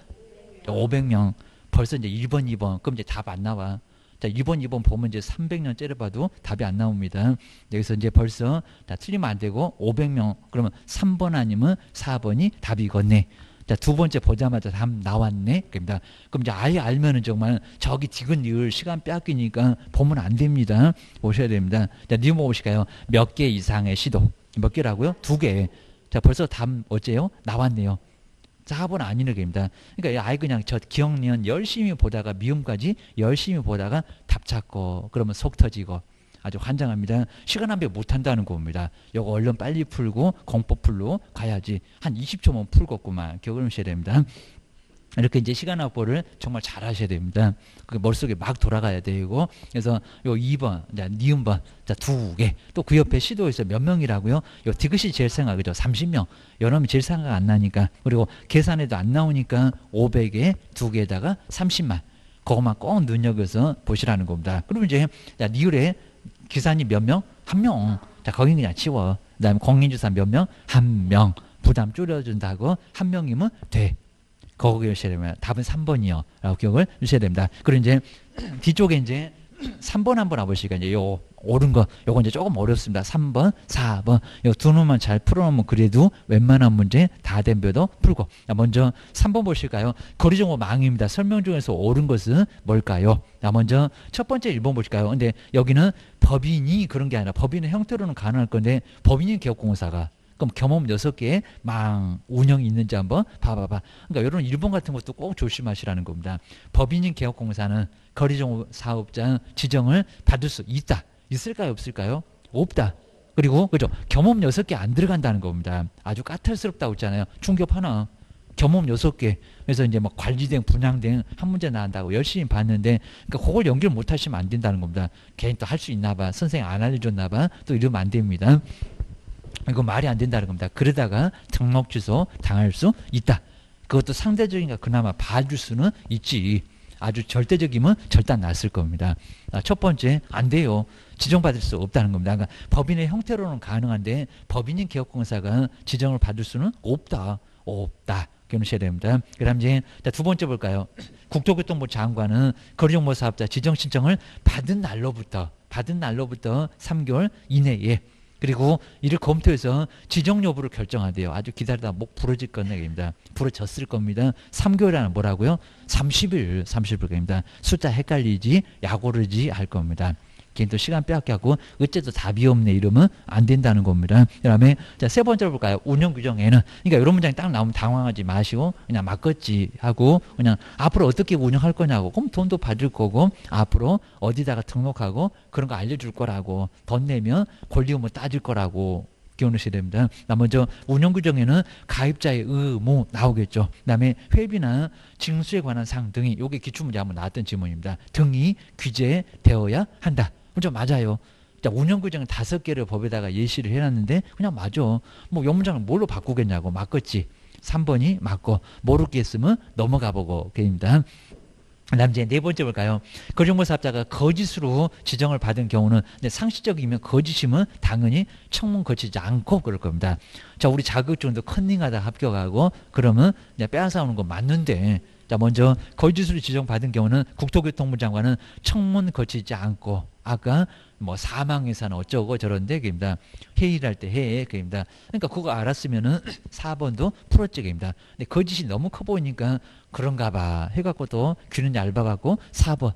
500명. 벌써 이제 1번, 2번. 그럼 이제 답 안 나와. 자, 2번 보면 이제 300년 째려봐도 답이 안 나옵니다. 여기서 이제 벌써 자, 틀리면 안 되고 500명. 그러면 3번 아니면 4번이 답이겠네. 자, 두 번째 보자마자 답 나왔네. 그럽니다. 그럼 이제 아예 알면은 정말 저기 디귿 리을 시간 뺏기니까 보면 안 됩니다. 보셔야 됩니다. 자, 니은 보실까요? 몇 개 이상의 시도. 몇 개라고요? 2개. 자, 벌써 답 어째요? 나왔네요. 4번 아니는 겁니다. 그러니까 아예 그냥 저 기억니은 열심히 보다가 미음까지 열심히 보다가 답 찾고 그러면 속 터지고 아주 환장합니다. 시간 안배 못한다는 겁니다. 이거 얼른 빨리 풀고 공법 풀로 가야지. 한 20초만 풀겠구만. 기억을 하셔야 됩니다. 이렇게 이제 시간 확보를 정말 잘 하셔야 됩니다. 그 머릿속에 막 돌아가야 되고. 그래서 요 2번, 자, 니은번, 자, 2개. 또 그 옆에 시도에서 몇 명이라고요? 요 디귿이 제일 생각, 그죠? 30명. 여러분이 제일 생각 안 나니까. 그리고 계산해도 안 나오니까 500에 2개에다가 30만. 그것만 꼭 눈여겨서 보시라는 겁니다. 그러면 이제, 자, 니을에 기사님 몇 명? 1명. 자, 거긴 그냥 치워. 그 다음에 공인주사 몇 명? 1명. 부담 줄여준다고 1명이면 돼. 거기 하셔야 됩니다. 답은 3번이요. 라고 기억을 주셔야 됩니다. 그리고 이제 뒤쪽에 이제 3번 한번 와보시니까 이제 요 옳은 거, 요거 이제 조금 어렵습니다. 3번, 4번. 요 두 놈만 잘 풀어놓으면 그래도 웬만한 문제 다 덤벼도 풀고. 먼저 3번 보실까요? 거리정보 망입니다. 설명 중에서 옳은 것은 뭘까요? 먼저 첫 번째 1번 보실까요? 근데 여기는 법인이 그런 게 아니라 법인의 형태로는 가능할 건데 법인이 개업공사가 그럼 경험 6개에 망 운영이 있는지 한번 봐봐봐. 그러니까 이런 1번 같은 것도 꼭 조심하시라는 겁니다. 법인인 개업공사는 거래정보 사업자 지정을 받을 수 있다. 있을까요? 없을까요? 없다. 그리고 그죠? 경험 6개 안 들어간다는 겁니다. 아주 까탈스럽다고 했잖아요. 충격 하나. 경험 6개. 그래서 이제 막 관리된 분양된 한 문제 나온다고 열심히 봤는데 그러니까 그걸 연결 못 하시면 안 된다는 겁니다. 괜히 또 할 수 있나 봐. 선생님 안 알려줬나 봐. 또 이러면 안 됩니다. 이거 말이 안 된다는 겁니다. 그러다가 등록 취소 당할 수 있다. 그것도 상대적인가 그나마 봐줄 수는 있지. 아주 절대적이면 절대 안 났을 겁니다. 첫 번째 안 돼요. 지정받을 수 없다는 겁니다. 그러니까 법인의 형태로는 가능한데 법인인 개업공사가 지정을 받을 수는 없다. 기억하셔야 됩니다. 그 다음 이제 두 번째 볼까요? 국토교통부 장관은 거래정보 사업자 지정 신청을 받은 날로부터 3개월 이내에 그리고 이를 검토해서 지정 여부를 결정하대요. 아주 기다리다 목 부러질 겁니다. 부러졌을 겁니다. 3개월이라는 뭐라고요? 30일 겁니다. 숫자 헷갈리지 약오르지 할 겁니다. 걔는 또 시간 빼앗겨갖고 어째도 답이 없네 이러면 안 된다는 겁니다. 그 다음에 세 번째로 볼까요? 운영 규정에는 그러니까 이런 문장이 딱 나오면 당황하지 마시고 그냥 막겠지 하고 그냥 앞으로 어떻게 운영할 거냐고 그럼 돈도 받을 거고 앞으로 어디다가 등록하고 그런 거 알려줄 거라고 돈 내면 권리 의무 따질 거라고 기억하셔야 됩니다. 먼저 운영 규정에는 가입자의 의무 나오겠죠. 그다음에 회비나 징수에 관한 사항 등이 요게 기출문제 한번 나왔던 질문입니다. 등이 규제되어야 한다. 그죠? 맞아요. 자, 운영규정 5개를 법에다가 예시를 해놨는데 그냥 맞아. 뭐 영문장을 뭘로 바꾸겠냐고. 맞겠지. 3번이 맞고 모르겠으면 넘어가 보고 게임입니다. 그다음 이제 네 번째 볼까요? 거짓말사업자가 거짓으로 지정을 받은 경우는 근데 상식적이면 거짓이면 당연히 청문 거치지 않고 그럴 겁니다. 자, 우리 자격증도 컨닝하다 합격하고 그러면 이제 빼앗아오는 거 맞는데 자, 먼저 거짓으로 지정받은 경우는 국토교통부 장관은 청문 거치지 않고 아까 뭐 사망예산 어쩌고 저런데 그입니다. 회의를 할 때 해 그입니다. 그러니까 그거 알았으면은 4번도 풀었지 그입니다. 근데 거짓이 너무 커 보이니까 그런가 봐 해갖고 또 귀는 얇아갖고 4번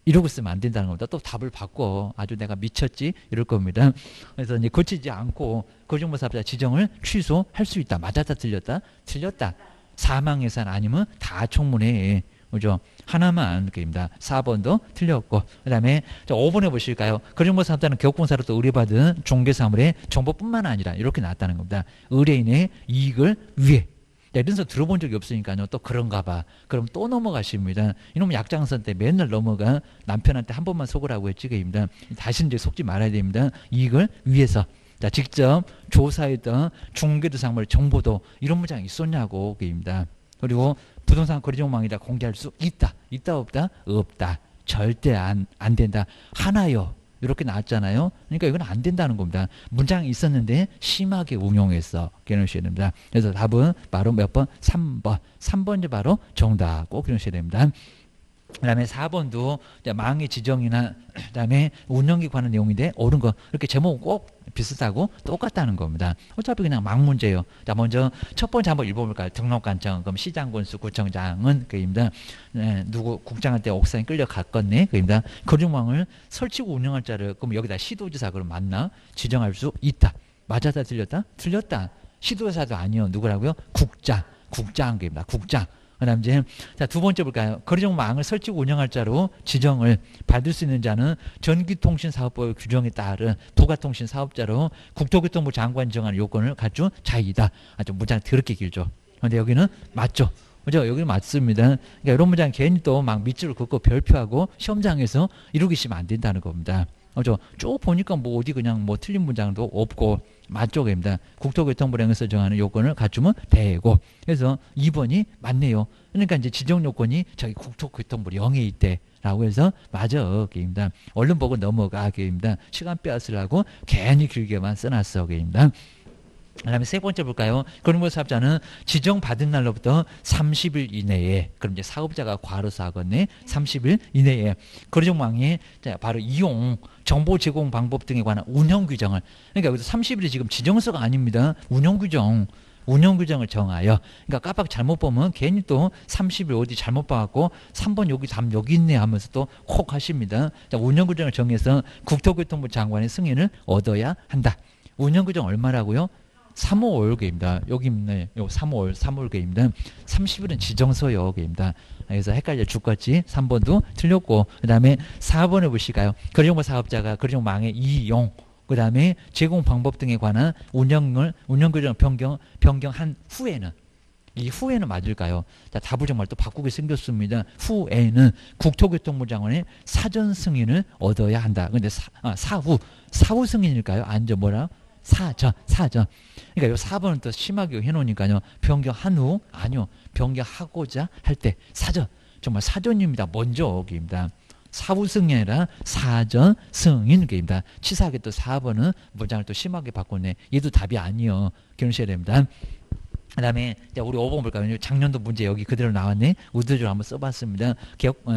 이러고 쓰면 안 된다는 겁니다. 또 답을 바꿔 아주 내가 미쳤지 이럴 겁니다. 그래서 이제 거치지 않고 거짓말사업자 지정을 취소할 수 있다. 맞았다 틀렸다? 틀렸다. 사망예산 아니면 다 청문회 그죠? 하나만 그입니다. 4번도 틀렸고 그다음에 5번에 보실까요? 거짓말사업자는 개업공사로부터 의뢰받은 종계사물의 정보뿐만 아니라 이렇게 나왔다는 겁니다. 의뢰인의 이익을 위해 이런 소 들어본 적이 없으니까요. 또 그런가 봐. 그럼 또 넘어가십니다. 이놈 약장선 때 맨날 넘어가 남편한테 한 번만 속으라고 했지 그입니다. 다시 이제 속지 말아야 됩니다. 이익을 위해서 자, 직접 조사했던 중개대상물 정보도 이런 문장이 있었냐고 그입니다. 그리고 부동산 거래정보망에다 공개할 수 있다. 있다 없다? 없다. 절대 안 된다. 하나요. 이렇게 나왔잖아요. 그러니까 이건 안 된다는 겁니다. 문장이 있었는데 심하게 운용했어. 기억하셔야 됩니다. 그래서 답은 바로 몇 번? 3번. 3번이 바로 정답. 꼭 기억하셔야 됩니다. 그 다음에 4번도 망의 지정이나 그 다음에 운영에 관한 내용인데 옳은 거 이렇게 제목은 꼭 비슷하고 똑같다는 겁니다. 어차피 그냥 망 문제예요. 자, 먼저 첫 번째 한번 읽어볼까요? 등록관청 그럼 시장군수 구청장은 그입니다. 네, 누구 국장한테 옥상에 끌려갔겠네 그입니다. 거짓망을 설치고 운영할 자를 그럼 여기다 시도지사 그럼 맞나? 지정할 수 있다. 맞았다 틀렸다? 틀렸다. 시도지사도 아니요. 누구라고요? 국장 그입니다. 국장. 그다음 이제 자, 두 번째 볼까요? 거래정보망을 설치고 운영할 자로 지정을 받을 수 있는 자는 전기통신사업법의 규정에 따른 부가통신사업자로 국토교통부 장관이 정하는 요건을 갖춘 자이다. 아주 문장 더럽게 길죠. 그런데 여기는 맞죠. 그죠? 여기는 맞습니다. 그러니까 이런 문장 괜히 또 막 밑줄을 긋고 별표하고 시험장에서 이러고 있으면 안 된다는 겁니다. 그죠? 쭉 보니까 뭐 어디 그냥 뭐 틀린 문장도 없고 맞쪽입니다. 국토교통부령에서 정하는 요건을 갖추면 되고 그래서 2번이 맞네요. 그러니까 이제 지정 요건이 저기 국토교통부령에 있대라고 해서 맞아 게임다. 얼른 보고 넘어가 게임다. 시간 빼앗으려고 괜히 길게만 써놨어 게임다. 그 다음에 세 번째 볼까요? 거짓말사업자는 지정받은 날로부터 30일 이내에 그럼 이제 사업자가 과로사 하겠네. 30일 이내에 거래정보망에 바로 이용 정보 제공 방법 등에 관한 운영 규정을 그러니까 여기서 30일이 지금 지정서가 아닙니다. 운영 규정을 정하여 그러니까 깜빡 잘못 보면 괜히 또 30일 어디 잘못 봐갖고 3번 여기 답 여기 있네 하면서 또 콕 하십니다. 자, 운영 규정을 정해서 국토교통부 장관의 승인을 얻어야 한다. 운영 규정 얼마라고요? 3월계입니다. 여기 있네. 요 3월계입니다. 30일은 지정서요. 계입니다. 그래서 헷갈려 죽겠지. 3번도 틀렸고 그 다음에 4번에 보실까요? 거래정보 사업자가 거래정보망의 이용 그 다음에 제공 방법 등에 관한 운영규정 변경한 후에는 이 후에는 맞을까요? 자, 답을 정말 또 바꾸게 생겼습니다. 후에는 국토교통부 장관의 사전 승인을 얻어야 한다. 근데 사후 승인일까요? 아니죠. 뭐라? 사전. 그러니까 요 4번은 또 심하게 해놓으니까요. 변경한 후 아니요. 변경하고자 할 때 사전. 정말 사전입니다. 먼저 기입니다. 사후 승인이 아니라 사전 승인 기입니다. 치사하게 또 4번은 문장을 또 심하게 바꿨네. 얘도 답이 아니요. 기억하셔야 됩니다. 그 다음에 우리 5번 볼까요? 작년도 문제 여기 그대로 나왔네. 우드적으로 한번 써봤습니다.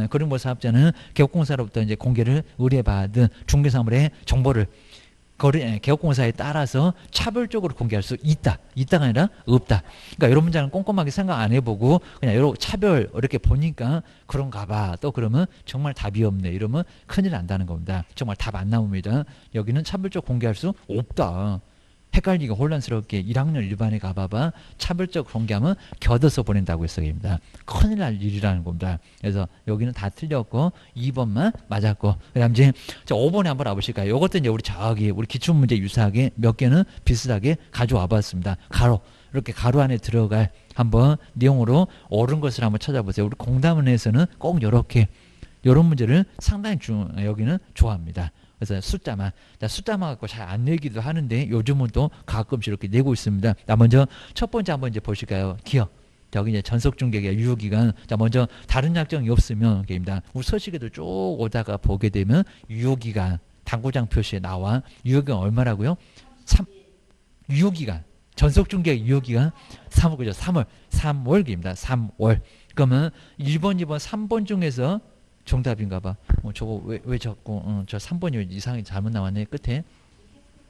거래정보 사업자는 개업공사로부터 이제 공개를 의뢰받은 중개사물의 정보를 개업공사에 따라서 차별적으로 공개할 수 있다. 있다가 아니라 없다. 그러니까 이런 문장은 꼼꼼하게 생각 안 해보고 그냥 여러 차별 이렇게 보니까 그런가 봐. 또 그러면 정말 답이 없네. 이러면 큰일 난다는 겁니다. 정말 답 안 나옵니다. 여기는 차별적 공개할 수 없다. 헷갈리고 혼란스럽게 1학년 일반에 가봐봐 차별적 공개하면 겨뤄서 보낸다고 했어요. 큰일 날 일이라는 겁니다. 그래서 여기는 다 틀렸고 2번만 맞았고 그 다음 이제 5번에 한번 와보실까요? 이것도 이제 우리 기출문제 유사하게 몇 개는 비슷하게 가져와 봤습니다. 이렇게 가로 안에 들어갈 한번 내용으로 옳은 것을 한번 찾아보세요. 우리 공담원에서는 꼭 이렇게 이런 문제를 상당히 여기는 좋아합니다. 그래서 숫자만 갖고 잘 안 내기도 하는데 요즘은 또 가끔씩 이렇게 내고 있습니다. 자, 먼저 첫 번째 한번 이제 보실까요? 기억. 여기 이제 전속중계기간, 유효기간. 자, 먼저 다른 약정이 없으면 게임다. 우리 서식에도 쭉 오다가 보게 되면 유효기간 당구장 표시에 나와. 유효기간 얼마라고요? 3. 유효기간. 전속중계 유효기간 3월, 그죠? 3월입니다. 3월. 그러면 1번, 2번, 3번 중에서 정답인가 봐. 저거 왜 자꾸 저 3번이 이상하게 잘못 나왔네. 끝에.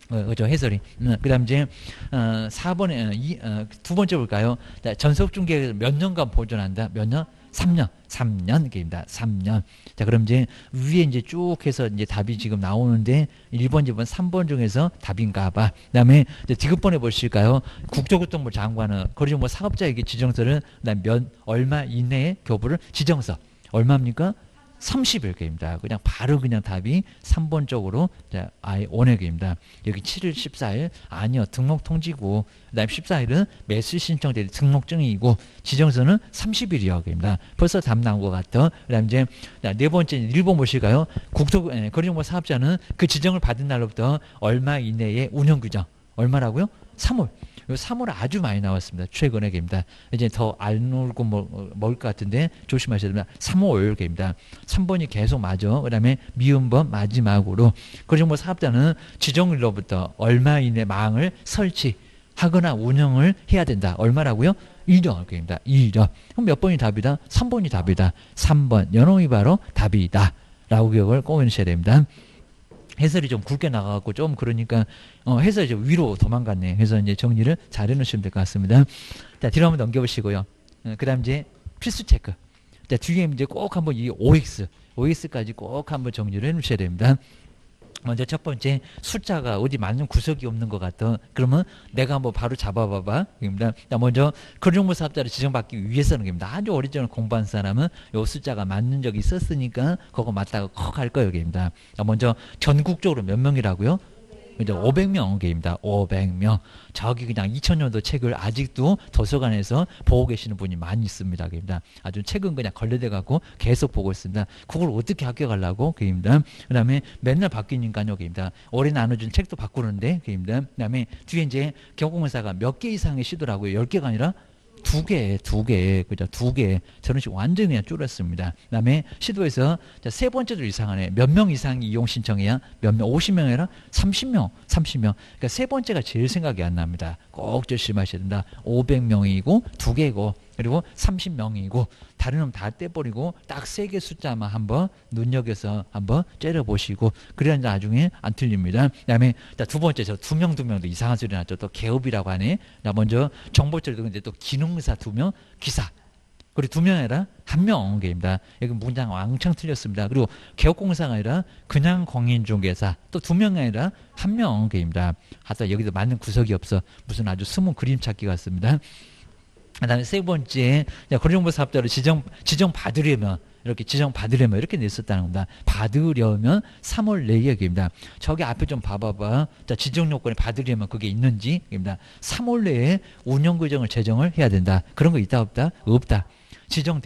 그죠? 해설이. 그 다음 이제 4번에 두 번째 볼까요? 전속중계 몇 년간 보존한다? 몇 년? 3년. 3년 게임이다. 3년. 자, 그럼 이제 위에 이제 쭉 해서 이제 답이 지금 나오는데 1번, 2번, 3번 중에서 답인가 봐. 그다음에 이제 디귿번에 보실까요? 국토교통부 장관은 그리고 뭐 사업자에게 지정서를 그다음 얼마 이내에 교부를 지정서. 얼마입니까? 30일 그냥 바로 그냥 답이 3번 쪽으로 아예 오네입니다. 여기 7일 14일 아니요. 등록 통지고 그다음 14일은 매수 신청될 등록증이고 지정서는 30일이요. 벌써 답 나온 것 같아. 그다음 이제 네 번째 1번 보실까요? 거리정보 사업자는 그 지정을 받은 날로부터 얼마 이내에 운영 규정. 얼마라고요? 3월. 3월 아주 많이 나왔습니다. 최근에 입니다. 이제 더 알놀고 먹을 것 같은데 조심하셔야 됩니다. 3월입니다. 3번이 계속 맞아. 그 다음에 미음번 마지막으로. 그리고 사업자는 지정일로부터 얼마 이내 망을 설치하거나 운영을 해야 된다. 얼마라고요? 1년입니다. 1년. 그럼 몇 번이 답이다? 3번이 답이다. 3번. 연홍이 바로 답이다. 라고 기억을 꼭 해주셔야 됩니다. 해설이 좀 굵게 나가고 좀 그러니까 해설이 좀 위로 도망갔네. 그래서 이제 정리를 잘 해놓으시면 될 것 같습니다. 자, 뒤로 한번 넘겨보시고요. 그 다음 이제 필수 체크. 자, 뒤에 이제 꼭 한번 이 OX까지 꼭 한번 정리를 해놓으셔야 됩니다. 먼저 첫 번째 숫자가 어디 맞는 구석이 없는 것 같아. 그러면 내가 한번 바로 잡아봐봐. 먼저 거리정보 사업자를 지정받기 위해서는 겁니다. 아주 오래전에 공부한 사람은 요 숫자가 맞는 적이 있었으니까 그거 맞다고 콕 할 거예요. 먼저 전국적으로 몇 명이라고요? 이제 500명입니다. 500명. 저기 그냥 2000년도 책을 아직도 도서관에서 보고 계시는 분이 많이 있습니다. 아주 책은 그냥 걸레대 갖고 계속 보고 있습니다. 그걸 어떻게 합격하려고? 그 다음에 맨날 바뀌니까요. 올해 나눠준 책도 바꾸는데. 그 다음에 뒤에 이제 경공사가 몇 개 이상의 시도라고요. 10개가 아니라 2개. 그죠? 2개. 저런 식으로 완전히 그냥 줄였습니다. 그 다음에 시도에서 세 번째도 이상하네. 몇 명 이상이 이용 신청해야? 몇 명? 50명이라? 30명. 그러니까 세 번째가 제일 생각이 안 납니다. 꼭 조심하셔야 된다. 500명이고 2개고 그리고 30명이고 다른 놈 다 떼버리고 딱 3개 숫자만 한번 눈여겨서 한번 째려보시고 그래야 나중에 안 틀립니다. 그 다음에 두 번째 저 2명도 이상한 소리 났죠. 또 개업이라고 하네. 먼저 정보처리도 이제 또 기능사 2명, 기사. 그리고 2명 아니라 1명입니다. 여기 문장 왕창 틀렸습니다. 그리고 개업공사가 아니라 그냥 공인중개사 또 2명 아니라 1명입니다. 하여튼 여기도 맞는 구석이 없어. 무슨 아주 숨은 그림 찾기 같습니다. 그 다음에 세 번째, 거리정보 사업자를 지정받으려면 이렇게 냈었다는 겁니다. 받으려면 3월 내역입니다. 저기 앞에 좀 봐봐봐. 자, 지정요건에 받으려면 그게 있는지입니다. 3월 내에 운영규정을 제정을 해야 된다. 그런 거 있다 없다? 없다. 지정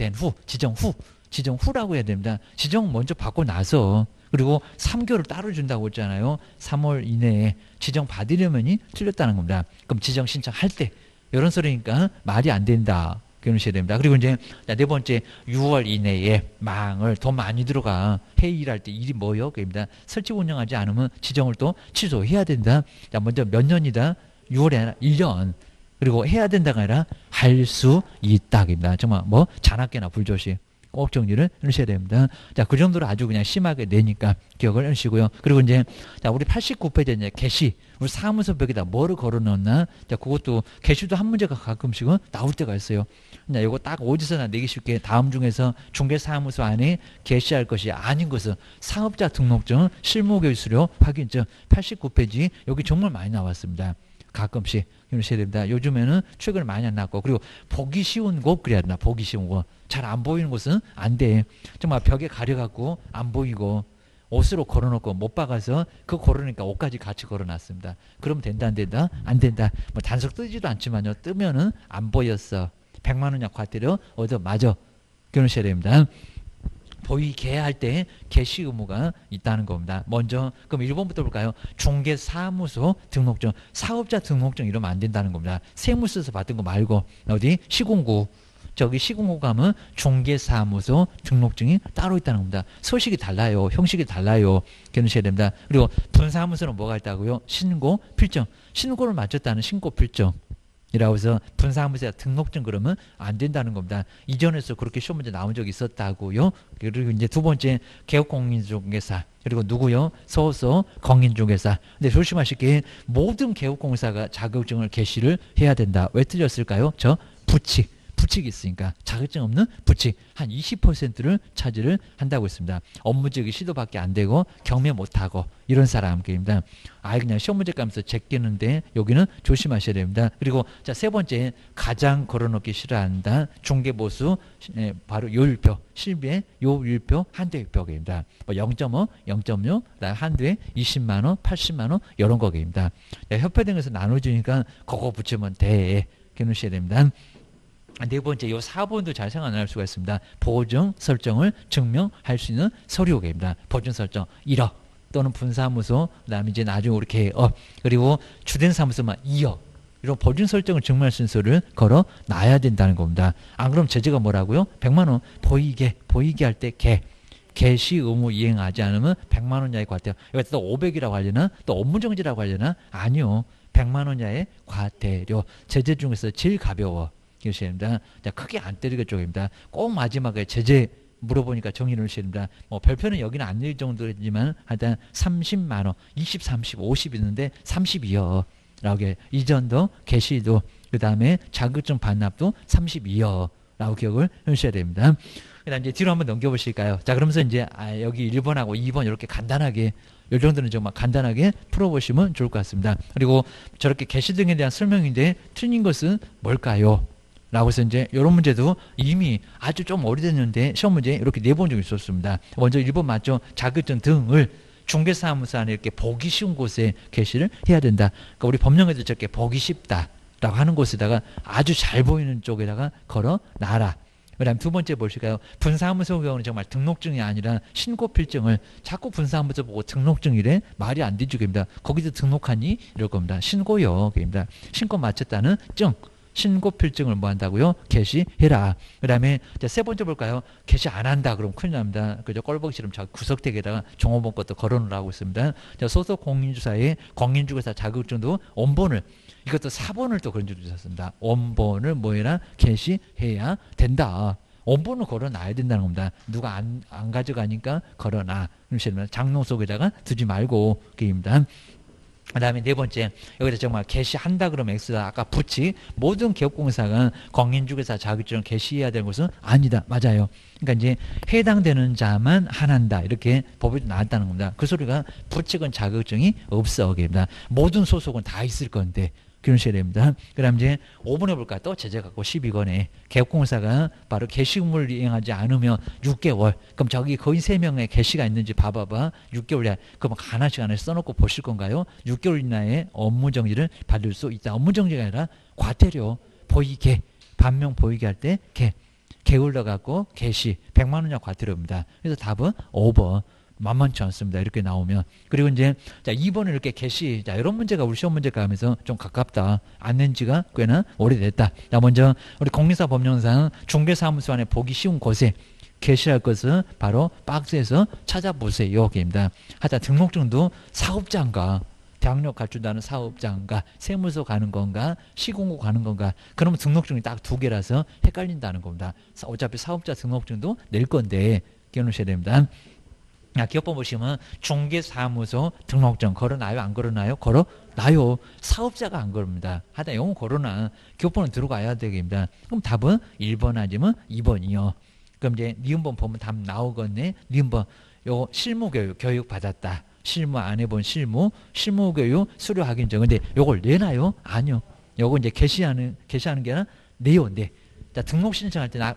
후라고 해야 됩니다. 지정 먼저 받고 나서 그리고 3개월을 따로 준다고 했잖아요. 3월 이내에 지정 받으려면이 틀렸다는 겁니다. 그럼 지정 신청할 때 이런 소리니까 말이 안 된다. 그러셔야 됩니다. 그리고 이제 네 번째 6월 이내에 망을 더 많이 들어가 회의를 할 때 일이 뭐요? 그입니다. 설치 운영하지 않으면 지정을 또 취소해야 된다. 자, 먼저 몇 년이다? 6월이 아니라 1년. 그리고 해야 된다가 아니라 할 수 있다. 그입니다. 정말 뭐 잔악계나 불조시. 꼭 정리를 해주셔야 됩니다. 자, 그 정도로 아주 그냥 심하게 내니까 기억을 해주시고요. 그리고 이제, 자, 우리 89페이지에 이제 게시, 우리 사무소 벽에다 뭐를 걸어 넣었나? 자, 그것도 게시도 한 문제가 가끔씩은 나올 때가 있어요. 자, 이거 딱 어디서나 내기 쉽게 다음 중에서 중개사무소 안에 게시할 것이 아닌 것은 사업자 등록증, 실무교수료 확인증 89페이지 여기 정말 많이 나왔습니다. 가끔씩 해주셔야 됩니다. 요즘에는 최근에 많이 안 나왔고 그리고 보기 쉬운 곳 그래야 된다. 보기 쉬운 곳. 잘 안 보이는 곳은 안 돼. 정말 벽에 가려갖고 안 보이고 옷으로 걸어놓고 못 박아서 그 걸으니까 옷까지 같이 걸어놨습니다. 그러면 된다 안 된다? 안 된다. 뭐 단속 뜨지도 않지만요. 뜨면은 안 보였어. 100만 원약 과태료 어디서 맞아. 그러셔야 됩니다. 보이게 할 때 개시 의무가 있다는 겁니다. 먼저 그럼 1번부터 볼까요? 중개사무소 등록증, 사업자 등록증 이러면 안 된다는 겁니다. 세무서에서 받은 거 말고 어디 시군구, 저기 시군구 가면 중개사무소 등록증이 따로 있다는 겁니다. 서식이 달라요. 형식이 달라요. 기억하셔야 됩니다. 그리고 분사무소는 뭐가 있다고요? 신고 필증. 신고를 마쳤다는 신고 필증. 이라고 해서 분사무소에 등록증 그러면 안 된다는 겁니다. 이전에서 그렇게 시험 문제 나온 적이 있었다고요. 그리고 이제 두 번째 개업공인중개사, 그리고 누구요? 소소 공인중개사. 근데 조심하실 게 모든 개업공사가 자격증을 개시를 해야 된다. 왜 틀렸을까요? 저 부칙이 있으니까. 자격증 없는 부칙 한 20%를 차지를 한다고 했습니다. 업무직이 시도밖에 안 되고 경매 못하고 이런 사람들입니다. 그냥 시험 문제 가면서 제끼는데 여기는 조심하셔야 됩니다. 그리고 자, 세 번째 가장 걸어놓기 싫어한다. 중개보수 바로 요율표, 실비의 요율표, 한도율표입니다. 뭐 0.5, 0.6, 한도에 20만 원, 80만 원 이런 거입니다. 협회 등에서 나눠주니까 그거 붙이면 돼. 기억하셔야 됩니다. 네 번째, 요 4번도 잘 생각 안 할 수가 있습니다. 보증 설정을 증명할 수 있는 서류입니다. 보증 설정 1억 또는 분사무소, 그다음에 이제 나중에 우리 개업, 그리고 주된 사무소만 2억. 이런 보증 설정을 증명할 수 있는 서류를 걸어 놔야 된다는 겁니다. 안 그럼 제재가 뭐라고요? 100만 원 보이게 할 때 개시 의무 이행하지 않으면 100만 원 이하의 과태료. 이거 또 500이라고 하려나? 또 업무정지라고 하려나? 아니요. 100만 원 이하의 과태료. 제재 중에서 제일 가벼워. 기억하십니다. 크게 안 때리게 쪽입니다. 꼭 마지막에 제재 물어보니까 정의를 하셔야 됩니다. 뭐 별표는 여기는 안 낼 정도지만 하여튼 30만 원, 20, 30, 50 있는데 32여. 라고 이전도 개시도 그다음에 자격증 반납도 32여. 라고 기억을 하셔야 됩니다. 그다음 이제 뒤로 한번 넘겨보실까요? 자, 그러면서 이제 여기 1번하고 2번 이렇게 간단하게 이 정도는 정말 간단하게 풀어보시면 좋을 것 같습니다. 그리고 저렇게 개시 등에 대한 설명인데 틀린 것은 뭘까요? 라고 해서 이제 이런 문제도 이미 아주 좀 오래됐는데 시험 문제 이렇게 4번 정도 있었습니다. 먼저 1번 맞죠? 자격증 등을 중개사무소 안에 이렇게 보기 쉬운 곳에 게시를 해야 된다. 그러니까 우리 법령에도 저렇게 보기 쉽다 라고 하는 곳에다가 아주 잘 보이는 쪽에다가 걸어 놔라. 그 다음 두 번째 보실까요? 분사무소 경우는 정말 등록증이 아니라 신고필증을 자꾸 분사무소 보고 등록증이래? 말이 안 되죠. 거기서 등록하니? 이럴 겁니다. 신고요. 신고 마쳤다는 증. 신고필증을 뭐 한다고요? 개시해라. 그 다음에 세 번째 볼까요? 개시 안 한다. 그럼 큰일 납니다. 그죠? 꼴보기 싫으면 저 구석택에다가 종업원 것도 걸어놓으라고 있습니다. 소속 공인주사의 공인중개사 자격증도 원본을, 이것도 4번을 또 그런 줄로 주셨습니다. 원본을 뭐해라? 개시해야 된다. 원본을 걸어놔야 된다는 겁니다. 누가 안 가져가니까 걸어놔. 장롱 속에다가 두지 말고 그입니다. 그 다음에 네 번째, 여기다 정말 개시한다 그러면 X다. 아까 부칙, 모든 기업공사가 공인중개사 자격증을 개시해야 되는 것은 아니다. 맞아요. 그러니까 이제 해당되는 자만 한한다. 이렇게 법이 나왔다는 겁니다. 그 소리가 부칙은 자격증이 없어. 입니다. 모든 소속은 다 있을 건데. 기억하셔야 됩니다. 그 다음 이제 5번에 볼까요? 또 제재 갖고 12건에 개업공사가 바로 개시 의무를 이행하지 않으면 6개월. 그럼 저기 거의 3명의 개시가 있는지 봐봐봐. 6개월. 그럼 하나씩 써놓고 보실 건가요? 6개월 이내에 업무정지를 받을 수 있다. 업무정지가 아니라 과태료 보이게, 반명 보이게 할 때 게을러 갖고 개시 100만 원 이하 과태료입니다. 그래서 답은 5번. 만만치 않습니다. 이렇게 나오면. 그리고 이제 자 2번을 이렇게 개시. 자 이런 문제가 우리 시험 문제가 하면서 좀 가깝다. 안 낸 지가 꽤나 오래됐다. 자 먼저 우리 공인사 법령상 중개사무소 안에 보기 쉬운 곳에 개시할 것은 바로 박스에서 찾아보세요. 여기입니다. 하여튼 등록증도 사업자인가, 대학력 갖춘다는 사업자인가, 세무서 가는 건가, 시공고 가는 건가. 그러면 등록증이 딱 2개라서 헷갈린다는 겁니다. 어차피 사업자 등록증도 낼 건데 기억하셔야 됩니다. 기업법 보시면 중개사무소 등록증 걸어놔요? 안 걸어놔요? 걸어놔요. 사업자가 안 걸습니다. 하여튼 영어 걸어놔. 기업법은 들어가야 되겠습니다. 그럼 답은 1번 아니면 2번이요. 그럼 이제 니은번 보면 답 나오겠네. 니은번 요 실무교육 받았다. 실무 안 해본 실무교육 수료 확인증. 근데 요걸 내나요? 아니요. 요거 이제 게시하는 게 아니라 내요. 네. 자 등록 신청할 때 나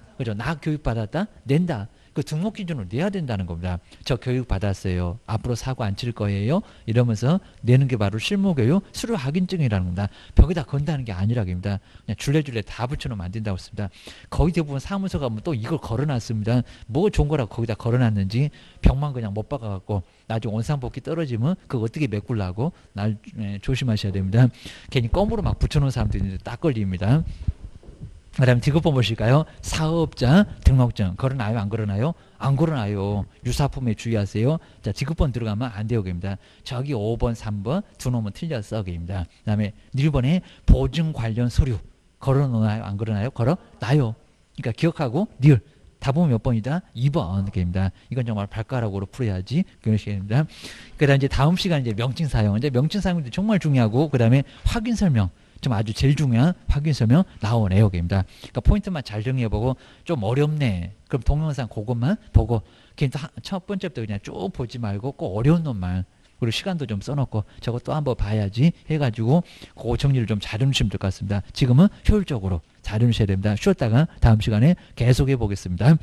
교육 받았다? 낸다. 그 등록 기준을 내야 된다는 겁니다. 저 교육 받았어요. 앞으로 사고 안 칠 거예요. 이러면서 내는 게 바로 실무교육 수료 확인증이라는 겁니다. 벽에다 건다는 게 아니라입니다. 그냥 줄레줄레 다 붙여놓으면 안 된다고 했습니다. 거의 대부분 사무소 가면 또 이걸 걸어놨습니다. 뭐 좋은 거라고 거기다 걸어놨는지 벽만 그냥 못 박아갖고 나중에 원상복귀 떨어지면 그거 어떻게 메꾸려고 조심하셔야 됩니다. 괜히 껌으로 막 붙여놓은 사람들이 있는데 딱 걸립니다. 그 다음에 직업번 보실까요? 사업자 등록증 걸어놔요? 안 걸어놔요? 안 걸어놔요. 유사품에 주의하세요. 자, 직업번 들어가면 안 돼요. 입니다. 저기 5번, 3번 두 놈은 틀렸어. 입니다. 그 다음에 1번에 보증 관련 서류 걸어놓나요? 안 걸어놔요? 걸어놔요. 그러니까 기억하고 리을 답은 몇 번이다? 2번 입니다. 이건 정말 발가락으로 풀어야지 그런 식입니다. 그다음 이제 다음 시간 이제 명칭 사용. 이제 명칭 사용도 정말 중요하고 그다음에 확인 설명. 좀 아주 제일 중요한 확인 설명 나오네요. 입니다. 그러니까 포인트만 잘 정리해보고 좀 어렵네. 그럼 동영상 그것만 보고 첫 번째부터 그냥 쭉 보지 말고 꼭 어려운 놈만 그리고 시간도 좀 써놓고 저것도 한번 봐야지 해가지고 그거 정리를 좀 잘 해주시면 될 것 같습니다. 지금은 효율적으로 잘 해주셔야 됩니다. 쉬었다가 다음 시간에 계속해 보겠습니다.